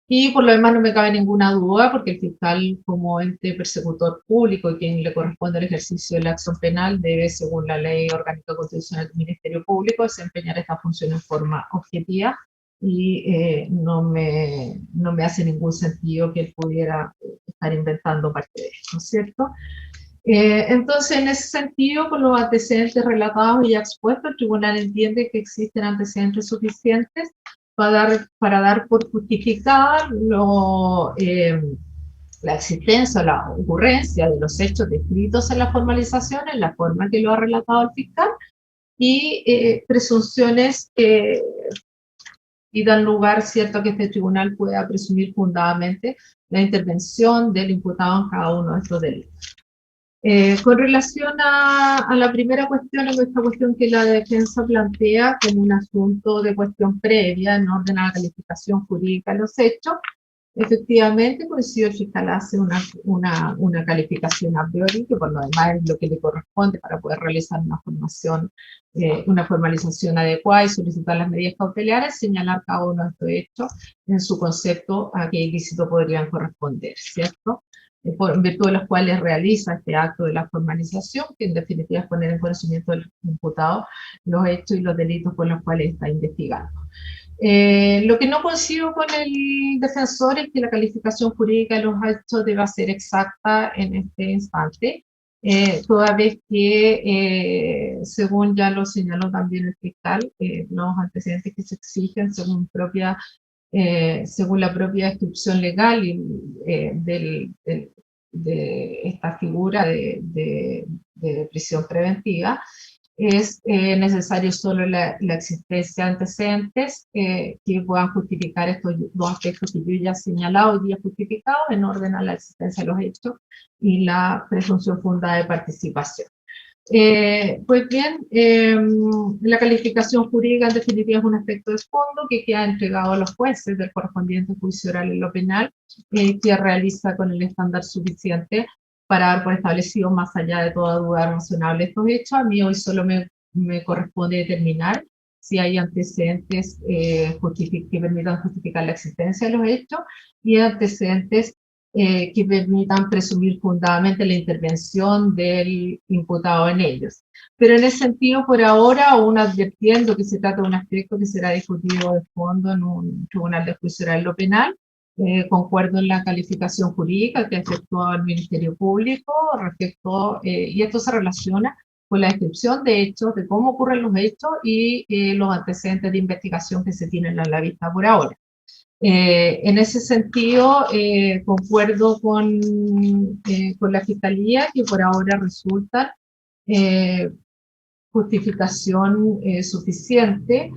Y por lo demás no me cabe ninguna duda, porque el fiscal, como ente persecutor público y quien le corresponde el ejercicio de la acción penal, debe, según la ley orgánica constitucional del Ministerio Público, desempeñar esta función en forma objetiva, y no me hace ningún sentido que él pudiera estar inventando parte de esto, ¿no es cierto? Entonces, en ese sentido, con los antecedentes relatados y expuestos, el tribunal entiende que existen antecedentes suficientes para dar por justificada la existencia o la ocurrencia de los hechos descritos en la formalización, en la forma que lo ha relatado el fiscal, y presunciones y dan lugar, cierto, a que este tribunal pueda presumir fundadamente la intervención del imputado en cada uno de estos delitos. Con relación a la primera cuestión, esta cuestión que la defensa plantea como un asunto de cuestión previa en orden a la calificación jurídica de los hechos, efectivamente, pues si el fiscal hace una calificación a priori, que por lo demás es lo que le corresponde para poder realizar una formalización adecuada y solicitar las medidas cautelares, señalar cada uno de estos hechos en su concepto a qué ilícito podrían corresponder, ¿cierto? En virtud de los cuales realiza este acto de la formalización, que en definitiva es poner en conocimiento del imputado los hechos y los delitos por los cuales está investigando. Lo que no coincido con el defensor es que la calificación jurídica de los hechos deba ser exacta en este instante, toda vez que, según ya lo señaló también el fiscal, los antecedentes que se exigen según la propia descripción legal de esta figura de prisión preventiva, es necesario solo la existencia de antecedentes que puedan justificar estos 2 aspectos que yo ya he señalado hoy día justificados en orden a la existencia de los hechos y la presunción fundada de participación. Pues bien, la calificación jurídica en definitiva es un aspecto de fondo que queda entregado a los jueces del correspondiente juicio oral en lo penal, que realiza con el estándar suficiente para dar por establecido más allá de toda duda razonable estos hechos. A mí hoy solo me corresponde determinar si hay antecedentes que permitan justificar la existencia de los hechos y antecedentes que permitan presumir fundadamente la intervención del imputado en ellos. Pero en ese sentido, por ahora, aún advirtiendo que se trata de un aspecto que será discutido de fondo en un tribunal de juicio oral en lo penal, concuerdo en la calificación jurídica que ha efectuado el Ministerio Público respecto, y esto se relaciona con la descripción de hechos, de cómo ocurren los hechos y los antecedentes de investigación que se tienen a la vista por ahora. En ese sentido, concuerdo con la Fiscalía que por ahora resulta justificación suficiente,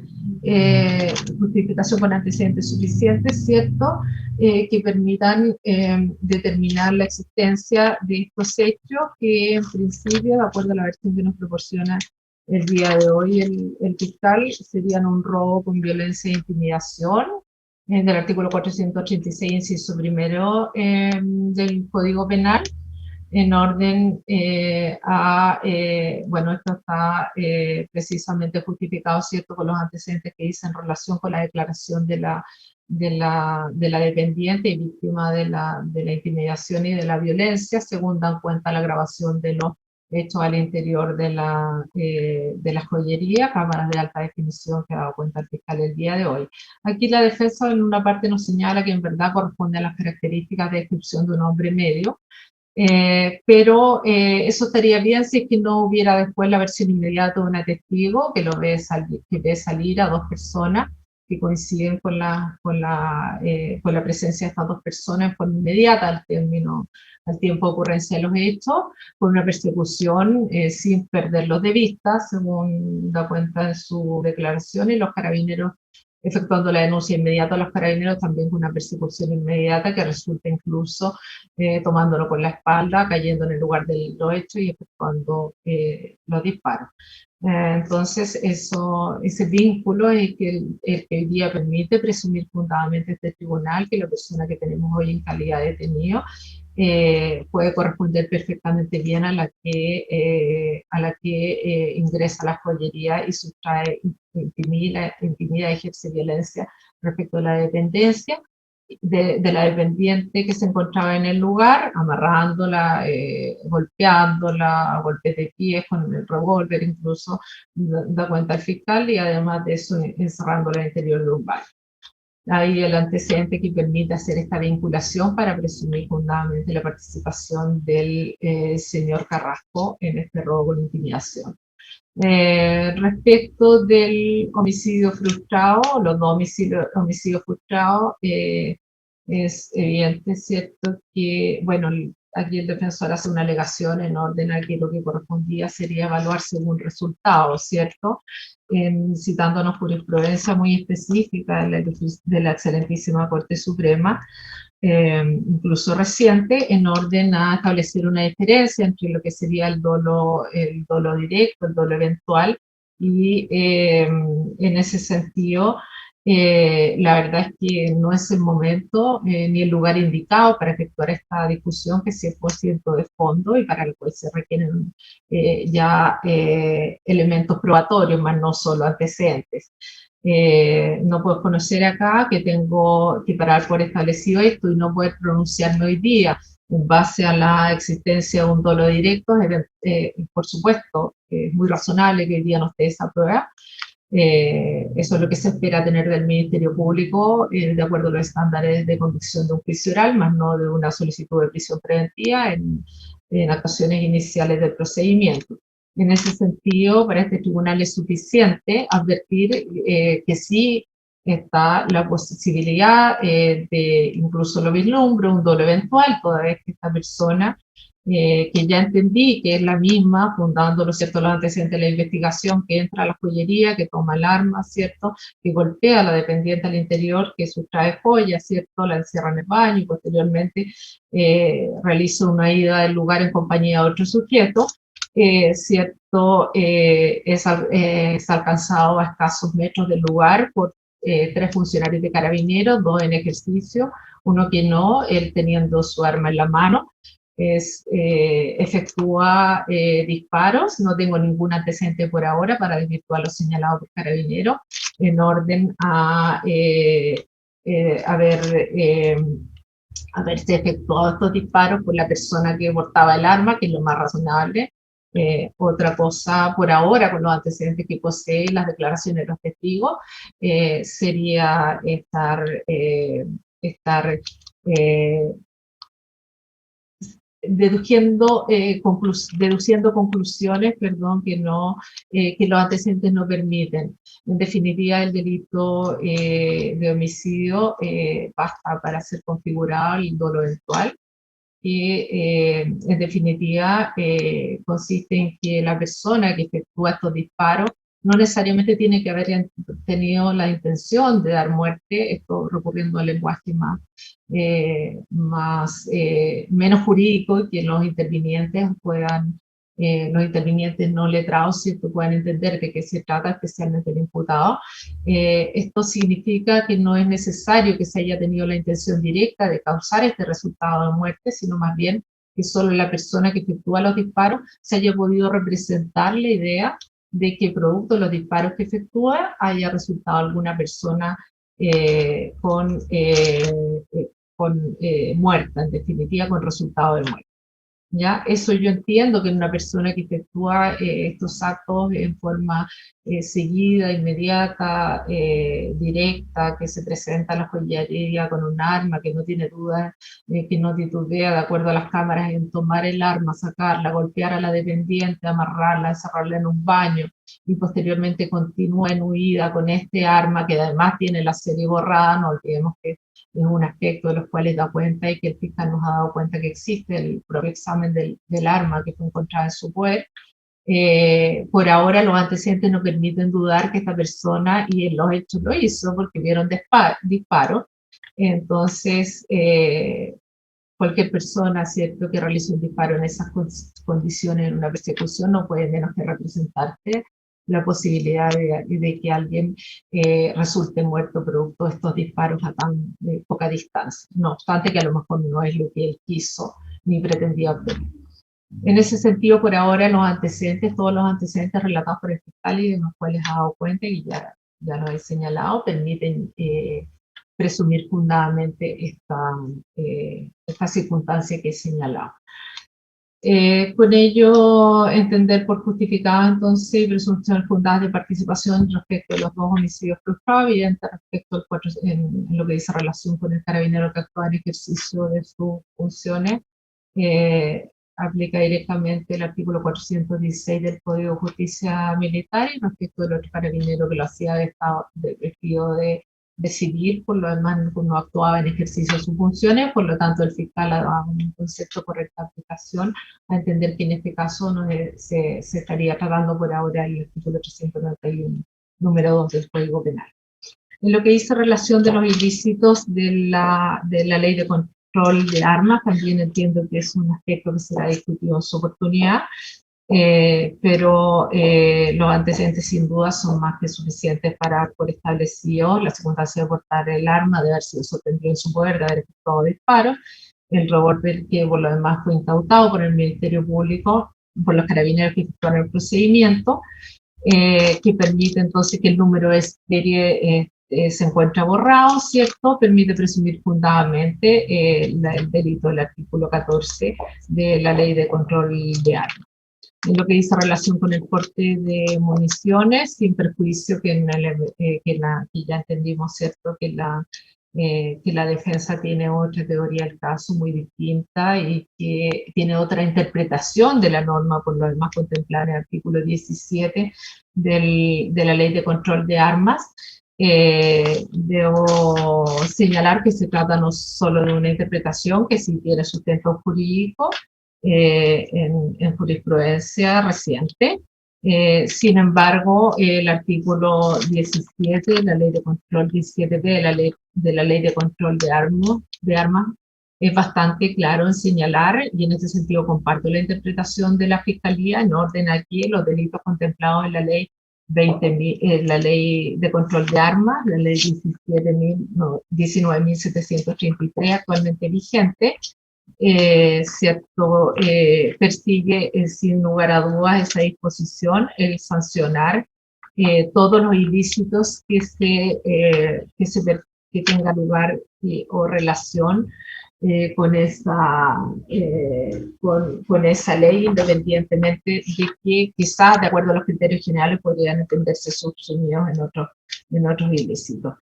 justificación con antecedentes suficientes, ¿cierto?, que permitan determinar la existencia de estos hechos que en principio, de acuerdo a la versión que nos proporciona el día de hoy el fiscal, serían un robo con violencia e intimidación, del artículo 486, inciso primero del Código Penal, en orden bueno, esto está precisamente justificado, ¿cierto?, con los antecedentes que dice en relación con la declaración de la dependiente y víctima de la intimidación y de la violencia, según dan cuenta la grabación de los hechos al interior de la joyería, cámaras de alta definición que ha dado cuenta el fiscal el día de hoy. Aquí la defensa en una parte nos señala que en verdad corresponde a las características de descripción de un hombre medio, pero eso estaría bien si es que no hubiera después la versión inmediata de un testigo que ve salir a dos personas que coinciden con la presencia de estas dos personas en forma inmediata al tiempo de ocurrencia de los hechos, con una persecución sin perderlos de vista, según da cuenta en su declaración, y los carabineros efectuando la denuncia inmediata a los carabineros, también con una persecución inmediata que resulta incluso tomándolo por la espalda, cayendo en el lugar de los hechos y efectuando los disparos. Entonces, ese vínculo es el que hoy día permite presumir fundadamente este tribunal que la persona que tenemos hoy en calidad de detenido puede corresponder perfectamente bien a la que ingresa a la joyería y sustrae, intimida y ejerce violencia respecto a la dependencia de la dependiente que se encontraba en el lugar, amarrándola, golpeándola, a golpes de pies con el revólver, incluso da cuenta el fiscal, y además de eso encerrándola en el interior de un baño. Hay el antecedente que permite hacer esta vinculación para presumir fundamentalmente la participación del señor Carrasco en este robo con intimidación. Respecto del homicidio frustrado, los dos homicidios frustrados, es evidente, ¿cierto?, que, bueno, aquí el defensor hace una alegación en orden a que lo que correspondía sería evaluar según resultados, ¿cierto?, citándonos jurisprudencia muy específica de la excelentísima Corte Suprema, incluso reciente, en orden a establecer una diferencia entre lo que sería el dolo directo, el dolo eventual, y en ese sentido, la verdad es que no es el momento ni el lugar indicado para efectuar esta discusión, que es 100% de fondo y para lo cual se requieren ya elementos probatorios, más no solo antecedentes. No puedo conocer acá que tengo que parar por establecido esto y no poder pronunciarme hoy día en base a la existencia de un dolo directo. Por supuesto, es muy razonable que hoy día no esté esa prueba. Eso es lo que se espera tener del Ministerio Público, de acuerdo a los estándares de convicción de un juicio oral, más no de una solicitud de prisión preventiva en actuaciones iniciales del procedimiento. En ese sentido, para este tribunal es suficiente advertir que sí está la posibilidad de incluso lo vislumbro, un dolo eventual, toda vez que esta persona, que ya entendí que es la misma, fundando, ¿cierto?, los antecedentes de la investigación, que entra a la joyería, que toma el arma, ¿cierto?, que golpea a la dependiente al interior, que sustrae joyas, ¿cierto?, la encierra en el baño y posteriormente realiza una ida del lugar en compañía de otro sujeto. ¿cierto? Es alcanzado a escasos metros del lugar por 3 funcionarios de carabineros, 2 en ejercicio, uno que no, él teniendo su arma en la mano. Efectúa disparos, no tengo ningún antecedente por ahora para desvirtuar lo señalado por carabineros, en orden a haberse efectuado estos disparos por la persona que portaba el arma, que es lo más razonable. Otra cosa por ahora, con los antecedentes que posee, las declaraciones de los testigos, sería estar deduciendo conclusiones, perdón, que los antecedentes no permiten. En definitiva, el delito de homicidio basta para ser configurado el dolo eventual, que en definitiva consiste en que la persona que efectúa estos disparos no necesariamente tiene que haber tenido la intención de dar muerte, esto recurriendo al lenguaje menos jurídico, y que los intervinientes no letrados, ¿cierto?, puedan entender de qué se trata, especialmente el imputado. Esto significa que no es necesario que se haya tenido la intención directa de causar este resultado de muerte, sino más bien que solo la persona que efectúa los disparos se haya podido representar la idea de que producto de los disparos que efectúa haya resultado alguna persona muerta, en definitiva, con resultado de muerte. ¿Ya? Eso yo entiendo que una persona que efectúa estos actos en forma seguida, inmediata, directa, que se presenta a la joyería con un arma, que no tiene dudas, que no titubea de acuerdo a las cámaras en tomar el arma, sacarla, golpear a la dependiente, amarrarla, encerrarla en un baño y posteriormente continúa en huida con este arma que además tiene la serie borrada. No olvidemos que es un aspecto de los cuales da cuenta y que el fiscal nos ha dado cuenta que existe el propio examen del arma que fue encontrada en su poder. Por ahora los antecedentes no permiten dudar que esta persona y en los hechos lo hizo porque vieron disparos. Entonces, cualquier persona, ¿cierto?, que realice un disparo en esas condiciones en una persecución no puede menos que representarte la posibilidad de que alguien resulte muerto producto de estos disparos a tan poca distancia, no obstante que a lo mejor no es lo que él quiso ni pretendía obtener. En ese sentido, por ahora, todos los antecedentes relatados por el fiscal y de los cuales ha dado cuenta y ya lo he señalado, permiten presumir fundadamente esta circunstancia que he señalado. Con ello, entender por justificada entonces presunción fundada de participación respecto de los 2 homicidios frustrados, evidente respecto en lo que dice relación con el carabinero que actúa en ejercicio de sus funciones. Aplica directamente el artículo 416 del Código de Justicia Militar, y respecto del otro carabinero que lo hacía vestido de civil, por lo demás no actuaba en ejercicio de sus funciones. Por lo tanto el fiscal ha dado un concepto de correcta aplicación, a entender que en este caso se estaría tratando por ahora el artículo 391, número 2 del Código Penal. En lo que dice relación de los ilícitos de la ley de control de armas, también entiendo que es un aspecto que será discutido en su oportunidad, pero los antecedentes sin duda son más que suficientes para dar por establecido la circunstancia de portar el arma, de haber sido sorprendido en su poder, de haber efectuado disparos, el revólver que por lo demás fue incautado por el Ministerio Público, por los carabineros que efectuaron el procedimiento, que permite entonces que el número de serie se encuentra borrado, ¿cierto? Permite presumir fundadamente el delito del artículo 14 de la Ley de Control de Armas. En lo que dice relación con el porte de municiones, sin perjuicio que ya entendimos, ¿cierto?, que la defensa tiene otra teoría del caso muy distinta y que tiene otra interpretación de la norma, por lo demás contemplada en el artículo 17 de la Ley de Control de Armas. Debo señalar que se trata no solo de una interpretación que sí tiene sustento jurídico en jurisprudencia reciente. Sin embargo, el artículo 17 de la Ley de Control 17b de la Ley de Control de armas es bastante claro en señalar, y en ese sentido comparto la interpretación de la Fiscalía, en orden a que los delitos contemplados en la ley 20.000, la ley de control de armas, la ley 19.733 actualmente vigente, ¿cierto? Persigue sin lugar a dudas esa disposición, el sancionar todos los ilícitos que tenga lugar o relación con esa ley, independientemente de que quizás, de acuerdo a los criterios generales, podrían entenderse subsumidos en otros ilícitos.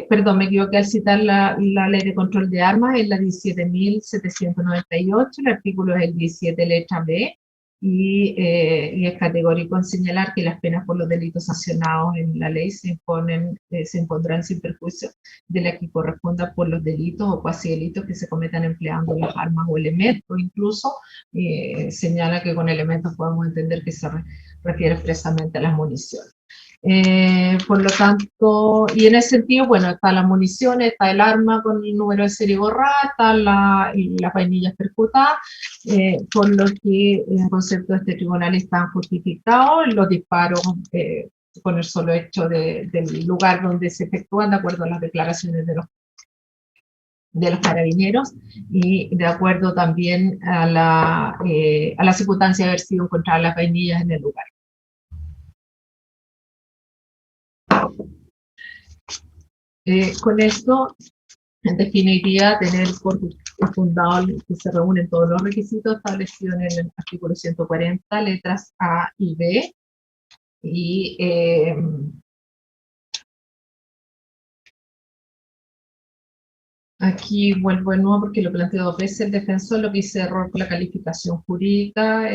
Perdón, me equivoqué al citar la ley de control de armas, es la 17.798, el artículo es el 17, letra B, y es categórico en señalar que las penas por los delitos sancionados en la ley se impondrán sin perjuicio de la que corresponda por los delitos o cuasi delitos que se cometan empleando las armas o elementos. Incluso señala que con elementos podemos entender que se refiere expresamente a las municiones. Por lo tanto, y en ese sentido, bueno, está la munición, está el arma con el número de serie borrada, están las vainillas percutadas, por lo que en concepto de este tribunal están justificados los disparos con el solo hecho del lugar donde se efectúan, de acuerdo a las declaraciones de los carabineros, y de acuerdo también a la circunstancia de haber sido encontradas las vainillas en el lugar. Con esto, en definitiva, tener por fundado que se reúnen todos los requisitos establecidos en el artículo 140, letras A y B, y aquí vuelvo de nuevo porque lo planteo dos veces el defensor, lo que hice error con la calificación jurídica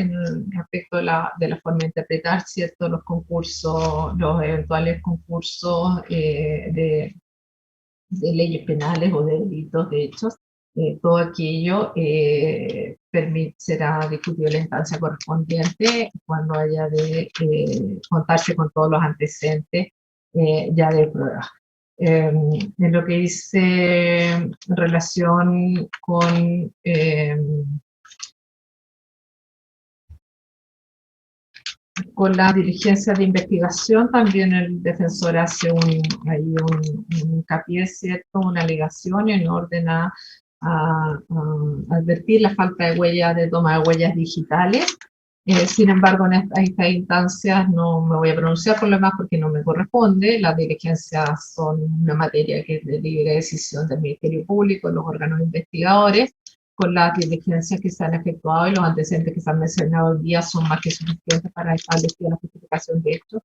respecto de la forma de interpretar, ¿cierto? Los eventuales concursos de leyes penales o de delitos de hechos, todo aquello será discutido en la instancia correspondiente cuando haya de contarse con todos los antecedentes ya de prueba. En lo que dice en relación con la diligencia de investigación, también el defensor hace un hincapié, ¿cierto? Una alegación en orden a advertir la falta de huellas, de toma de huellas digitales. Sin embargo, en estas instancias no me voy a pronunciar por lo demás porque no me corresponde. Las diligencias son una materia que es de libre decisión del Ministerio Público, los órganos investigadores. Con las diligencias que se han efectuado y los antecedentes que se han mencionado hoy día son más que suficientes para establecer la justificación de hechos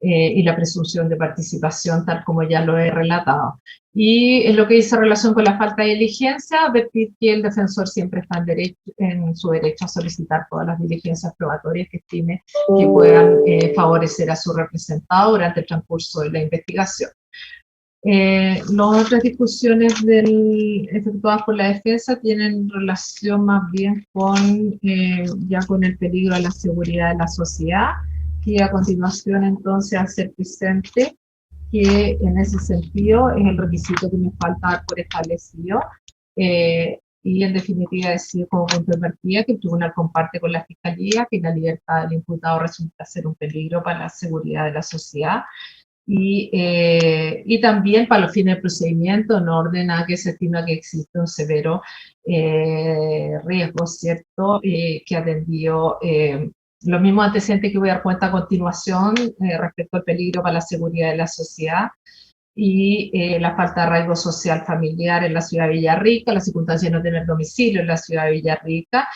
y la presunción de participación, tal como ya lo he relatado. Y en lo que dice relación con la falta de diligencia, advertir que el defensor siempre está en su derecho a solicitar todas las diligencias probatorias que estime que puedan favorecer a su representado durante el transcurso de la investigación. Las otras discusiones efectuadas por la defensa tienen relación más bien ya con el peligro a la seguridad de la sociedad, y a continuación entonces hacer presente que en ese sentido es el requisito que me falta dar por establecido, y en definitiva decir como punto de partida que el tribunal comparte con la Fiscalía que la libertad del imputado resulta ser un peligro para la seguridad de la sociedad, y también para los fines del procedimiento, en orden a que se estima que existe un severo riesgo, ¿cierto? Que atendió los mismos antecedentes que voy a dar cuenta a continuación respecto al peligro para la seguridad de la sociedad y la falta de arraigo social familiar en la ciudad de Villarrica, la circunstancia de no tener domicilio en la ciudad de Villarrica.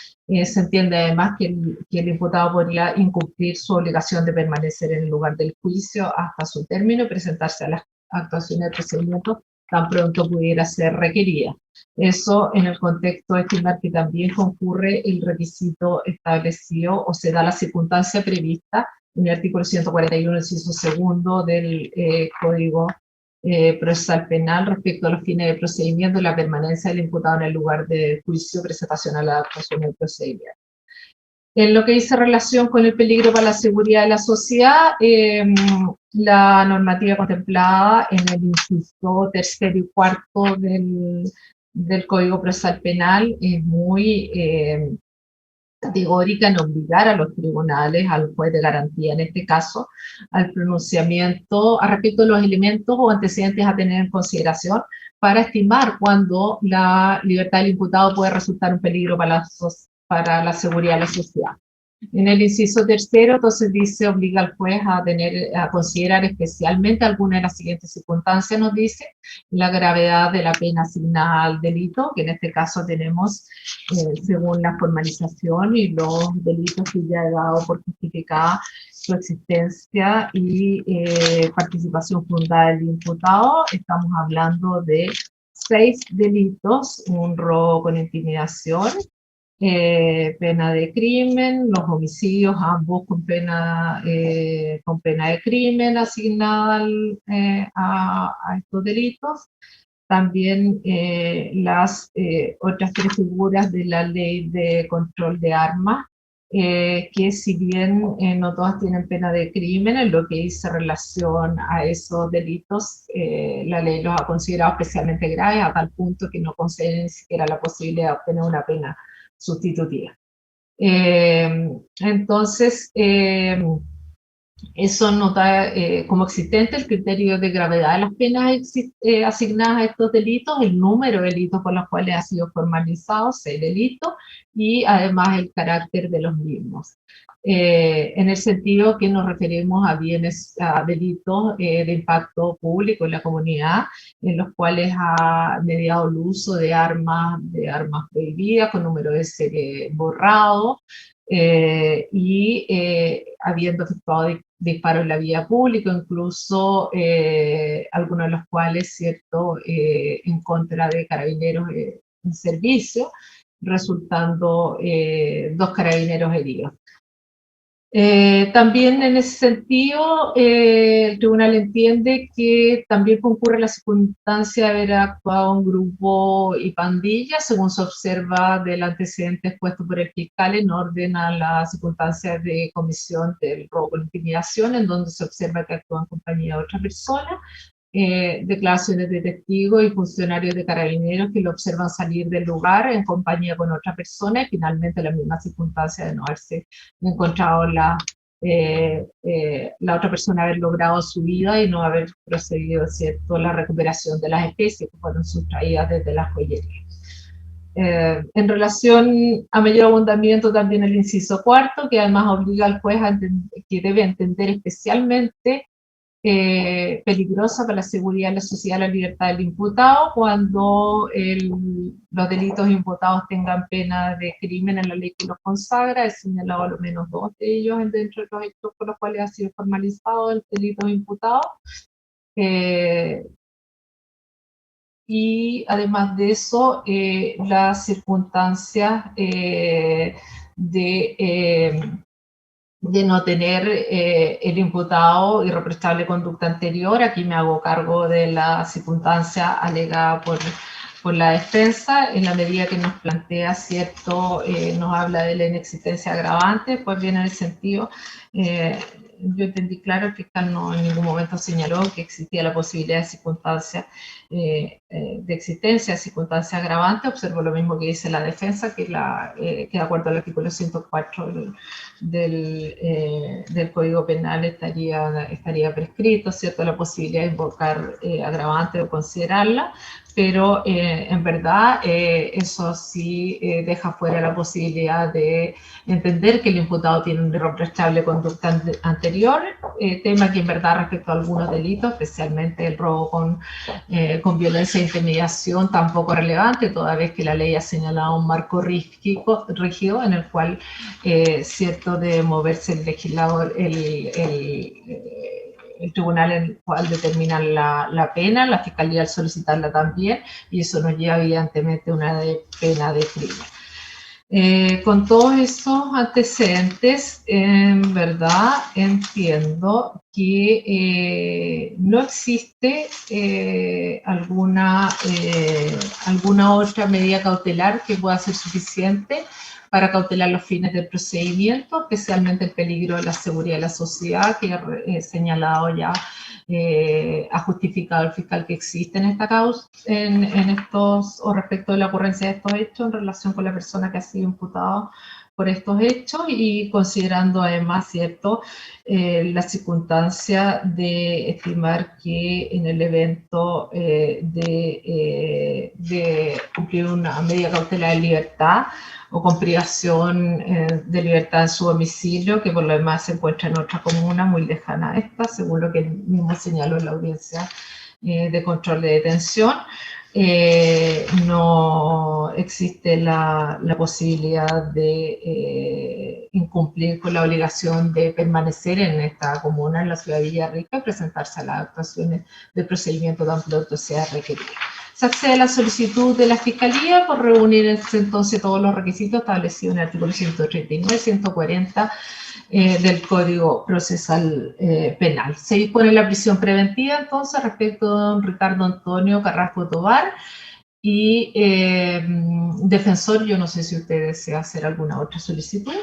Se entiende además que el imputado podría incumplir su obligación de permanecer en el lugar del juicio hasta su término y presentarse a las actuaciones de procedimiento tan pronto pudiera ser requerida. Eso en el contexto de estimar que también concurre el requisito establecido o se da la circunstancia prevista en el artículo 141, inciso segundo del Código procesal penal respecto a los fines de procedimiento y la permanencia del imputado en el lugar de juicio, presentación a la actuación del procedimiento. En lo que dice relación con el peligro para la seguridad de la sociedad, la normativa contemplada en el inciso tercero y cuarto del del Código Procesal Penal es muy categórica en obligar a los tribunales, al juez de garantía en este caso, al pronunciamiento a respecto de los elementos o antecedentes a tener en consideración para estimar cuándo la libertad del imputado puede resultar un peligro para la seguridad de la sociedad. En el inciso tercero, entonces dice, obliga al juez a considerar especialmente alguna de las siguientes circunstancias, nos dice, la gravedad de la pena asignada al delito, que en este caso tenemos, según la formalización y los delitos que ya he dado por justificada su existencia y participación fundada del imputado, estamos hablando de 6 delitos, un robo con intimidación, pena de crimen, los homicidios ambos con pena de crimen asignada a estos delitos. También las otras 3 figuras de la ley de control de armas, que si bien no todas tienen pena de crimen, en lo que dice relación a esos delitos, la ley los ha considerado especialmente graves a tal punto que no concede ni siquiera la posibilidad de obtener una pena sustitutiva. Entonces, eso nota como existente el criterio de gravedad de las penas asignadas a estos delitos, el número de delitos por los cuales ha sido formalizado, 6 delitos, y además el carácter de los mismos. En el sentido que nos referimos a delitos de impacto público en la comunidad, en los cuales ha mediado el uso de armas prohibidas, con número de serie borrado, y habiendo efectuado disparos en la vía pública, incluso algunos de los cuales, cierto, en contra de carabineros en servicio, resultando 2 carabineros heridos. También en ese sentido, el tribunal entiende que también concurre la circunstancia de haber actuado en grupo y pandilla, según se observa del antecedente expuesto por el fiscal en orden a las circunstancias de comisión del robo con intimidación, en donde se observa que actúa en compañía de otra persona, declaraciones de testigos y funcionarios de carabineros que lo observan salir del lugar en compañía con otra persona, y finalmente la misma circunstancia de no haberse encontrado la otra persona, haber logrado su vida y no haber procedido, ¿cierto?, la recuperación de las especies que fueron sustraídas desde la joyería. En relación a mayor abundamiento, también el inciso cuarto, que además obliga al juez que debe entender especialmente peligrosa para la seguridad de la sociedad, la libertad del imputado, cuando los delitos imputados tengan pena de crimen en la ley que los consagra. He señalado a lo menos 2 de ellos dentro de los hechos por los cuales ha sido formalizado el delito imputado. Y además de eso, las circunstancias de no tener el imputado irreprochable conducta anterior. Aquí me hago cargo de la circunstancia alegada por la defensa, en la medida que nos plantea, ¿cierto?, nos habla de la inexistencia agravante, pues bien, en el sentido, yo entendí claro que fiscal no en ningún momento señaló que existía la posibilidad de circunstancias, de existencia de circunstancia agravante. Observo lo mismo que dice la defensa, que de acuerdo al artículo 104 del Código Penal estaría prescrito, ¿cierto?, la posibilidad de invocar agravante o considerarla, pero en verdad eso sí deja fuera la posibilidad de entender que el imputado tiene una irreprochable conducta anterior, tema que en verdad respecto a algunos delitos, especialmente el robo con violencia e intimidación, tampoco relevante, toda vez que la ley ha señalado un marco rígido en el cual, cierto, debe moverse el legislador, el tribunal en el cual determina la pena, la fiscalía al solicitarla también, y eso nos lleva evidentemente a una pena de crimen. Con todos esos antecedentes, en verdad entiendo que no existe alguna otra medida cautelar que pueda ser suficiente para cautelar los fines del procedimiento, especialmente el peligro de la seguridad de la sociedad, que he señalado ya, ha justificado el fiscal que existe en esta causa, en estos, o respecto de la ocurrencia de estos hechos en relación con la persona que ha sido imputada por estos hechos, y considerando además, ¿cierto?, la circunstancia de estimar que en el evento de cumplir una medida cautelar de libertad o con privación de libertad en su domicilio, que por lo demás se encuentra en otra comuna muy lejana a esta, según lo que él mismo señaló en la audiencia de control de detención, no existe la posibilidad de incumplir con la obligación de permanecer en esta comuna, en la ciudad de Villarrica, y presentarse a las actuaciones de procedimiento tan pronto sea requerido. Se accede a la solicitud de la Fiscalía por reunir entonces todos los requisitos establecidos en el artículo 139 y 140 del Código Procesal Penal. Se dispone la prisión preventiva entonces respecto a don Ricardo Antonio Carrasco Tovar, y defensor, yo no sé si usted desea hacer alguna otra solicitud.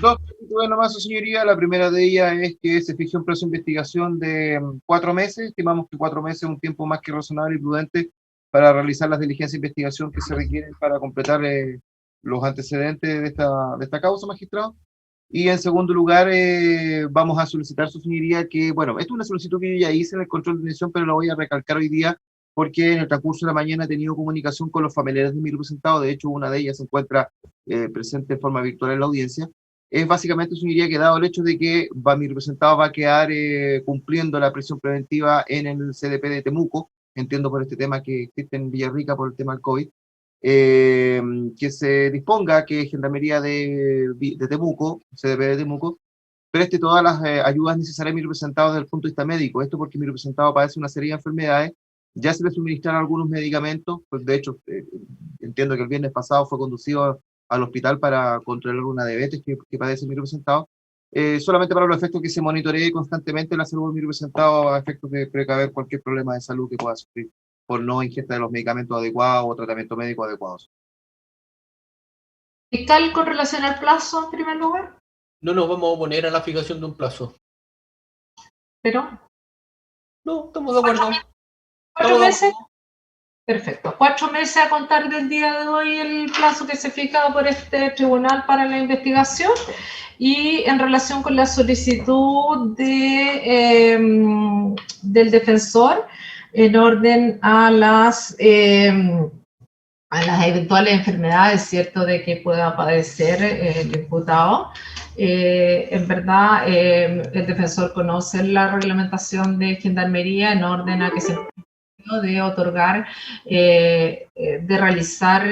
Dos solicitudes nomás, su señoría. La primera de ellas es que se fije un plazo de investigación de 4 meses. Estimamos que 4 meses es un tiempo más que razonable y prudente para realizar las diligencias de investigación que se requieren para completar los antecedentes de esta causa, magistrado. Y en segundo lugar, vamos a solicitar, su señoría, que, bueno, esto es una solicitud que yo ya hice en el control de detención, pero la voy a recalcar hoy día porque en el transcurso de la mañana he tenido comunicación con los familiares de mi representado. De hecho, una de ellas se encuentra presente en forma virtual en la audiencia. Es básicamente, señoría, que dado el hecho de que mi representado va a quedar cumpliendo la prisión preventiva en el CDP de Temuco, entiendo por este tema que existe en Villarrica por el tema del COVID, que se disponga que Gendarmería de Temuco, CDP de Temuco, preste todas las ayudas necesarias a mi representado desde el punto de vista médico. Esto porque mi representado padece una serie de enfermedades, ya se le suministraron algunos medicamentos, pues de hecho entiendo que el viernes pasado fue conducido al hospital para controlar una diabetes que padece mi representado, solamente para los efectos que se monitoree constantemente la salud de mi representado a efectos de precaver cualquier problema de salud que pueda sufrir por no ingesta de los medicamentos adecuados o tratamiento médico adecuados. ¿Fiscal, con relación al plazo, en primer lugar? No nos vamos a oponer a la fijación de un plazo. ¿Pero? No, estamos de acuerdo. ¿4 meses? Perfecto. 4 meses a contar del día de hoy el plazo que se fija por este tribunal para la investigación. Y en relación con la solicitud del defensor en orden a las eventuales enfermedades, ¿cierto?, de que pueda padecer el imputado. En verdad, el defensor conoce la reglamentación de Gendarmería en orden a que se de otorgar, de realizar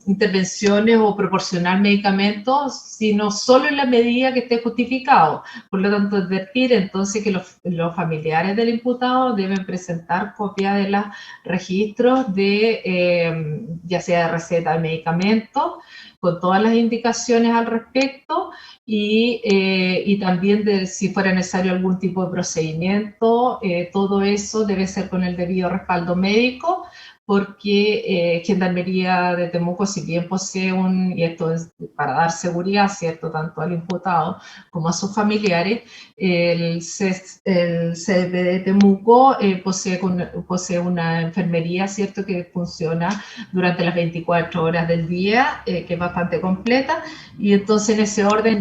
intervenciones o proporcionar medicamentos, sino solo en la medida que esté justificado. Por lo tanto, advertir entonces que los familiares del imputado deben presentar copia de los registros de, ya sea de receta de medicamentos, con todas las indicaciones al respecto, y también de si fuera necesario algún tipo de procedimiento, todo eso debe ser con el debido respaldo médico, porque Gendarmería de Temuco, si bien posee y esto es para dar seguridad, ¿cierto?, tanto al imputado como a sus familiares, el CDP de Temuco posee una enfermería, ¿cierto?, que funciona durante las 24 horas del día, que es bastante completa, y entonces en ese orden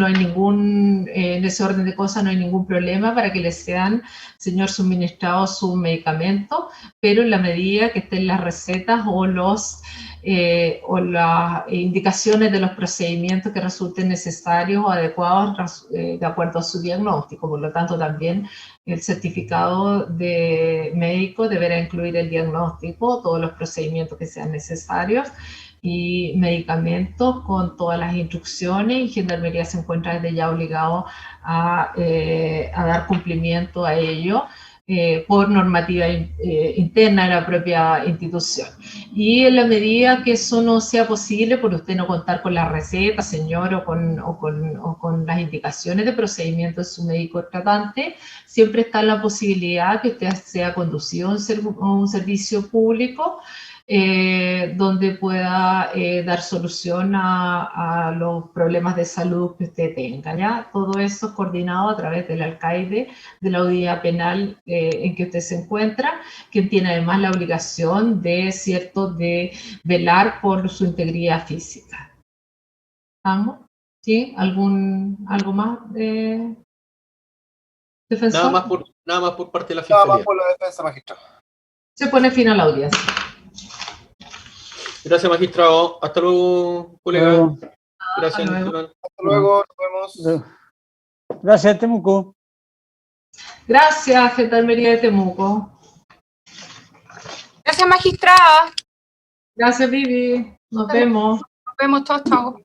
de cosas no hay ningún problema para que les sean, señor, suministrados sus medicamentos, pero en la medida que estén las recetas o las indicaciones de los procedimientos que resulten necesarios o adecuados de acuerdo a su diagnóstico. Por lo tanto, también el certificado de médico deberá incluir el diagnóstico, todos los procedimientos que sean necesarios y medicamentos con todas las instrucciones, y Gendarmería se encuentra desde ya obligado a dar cumplimiento a ello. por normativa interna de la propia institución. Y en la medida que eso no sea posible, por usted no contar con la receta, señor, o con las indicaciones de procedimiento de su médico tratante, siempre está la posibilidad que usted sea conducido a un servicio público donde pueda dar solución a los problemas de salud que usted tenga, ¿ya? Todo eso es coordinado a través del alcaide de la audiencia penal en que usted se encuentra, quien tiene además la obligación de, ¿cierto?, de velar por su integridad física. ¿Vamos? ¿Sí? ¿Algo más, defensor? Nada más por parte de la Nada Fiscalía. más por la defensa, magistrado. Se pone fin a la audiencia. Gracias, magistrado. Hasta luego, colega. Luego. Gracias, Hasta luego. Nicolás. Hasta luego, nos vemos. Gracias, Temuco. Gracias, Gendarmería de Temuco. Gracias, magistrada. Gracias, Vivi. Nos vemos. Nos vemos todos. Chao.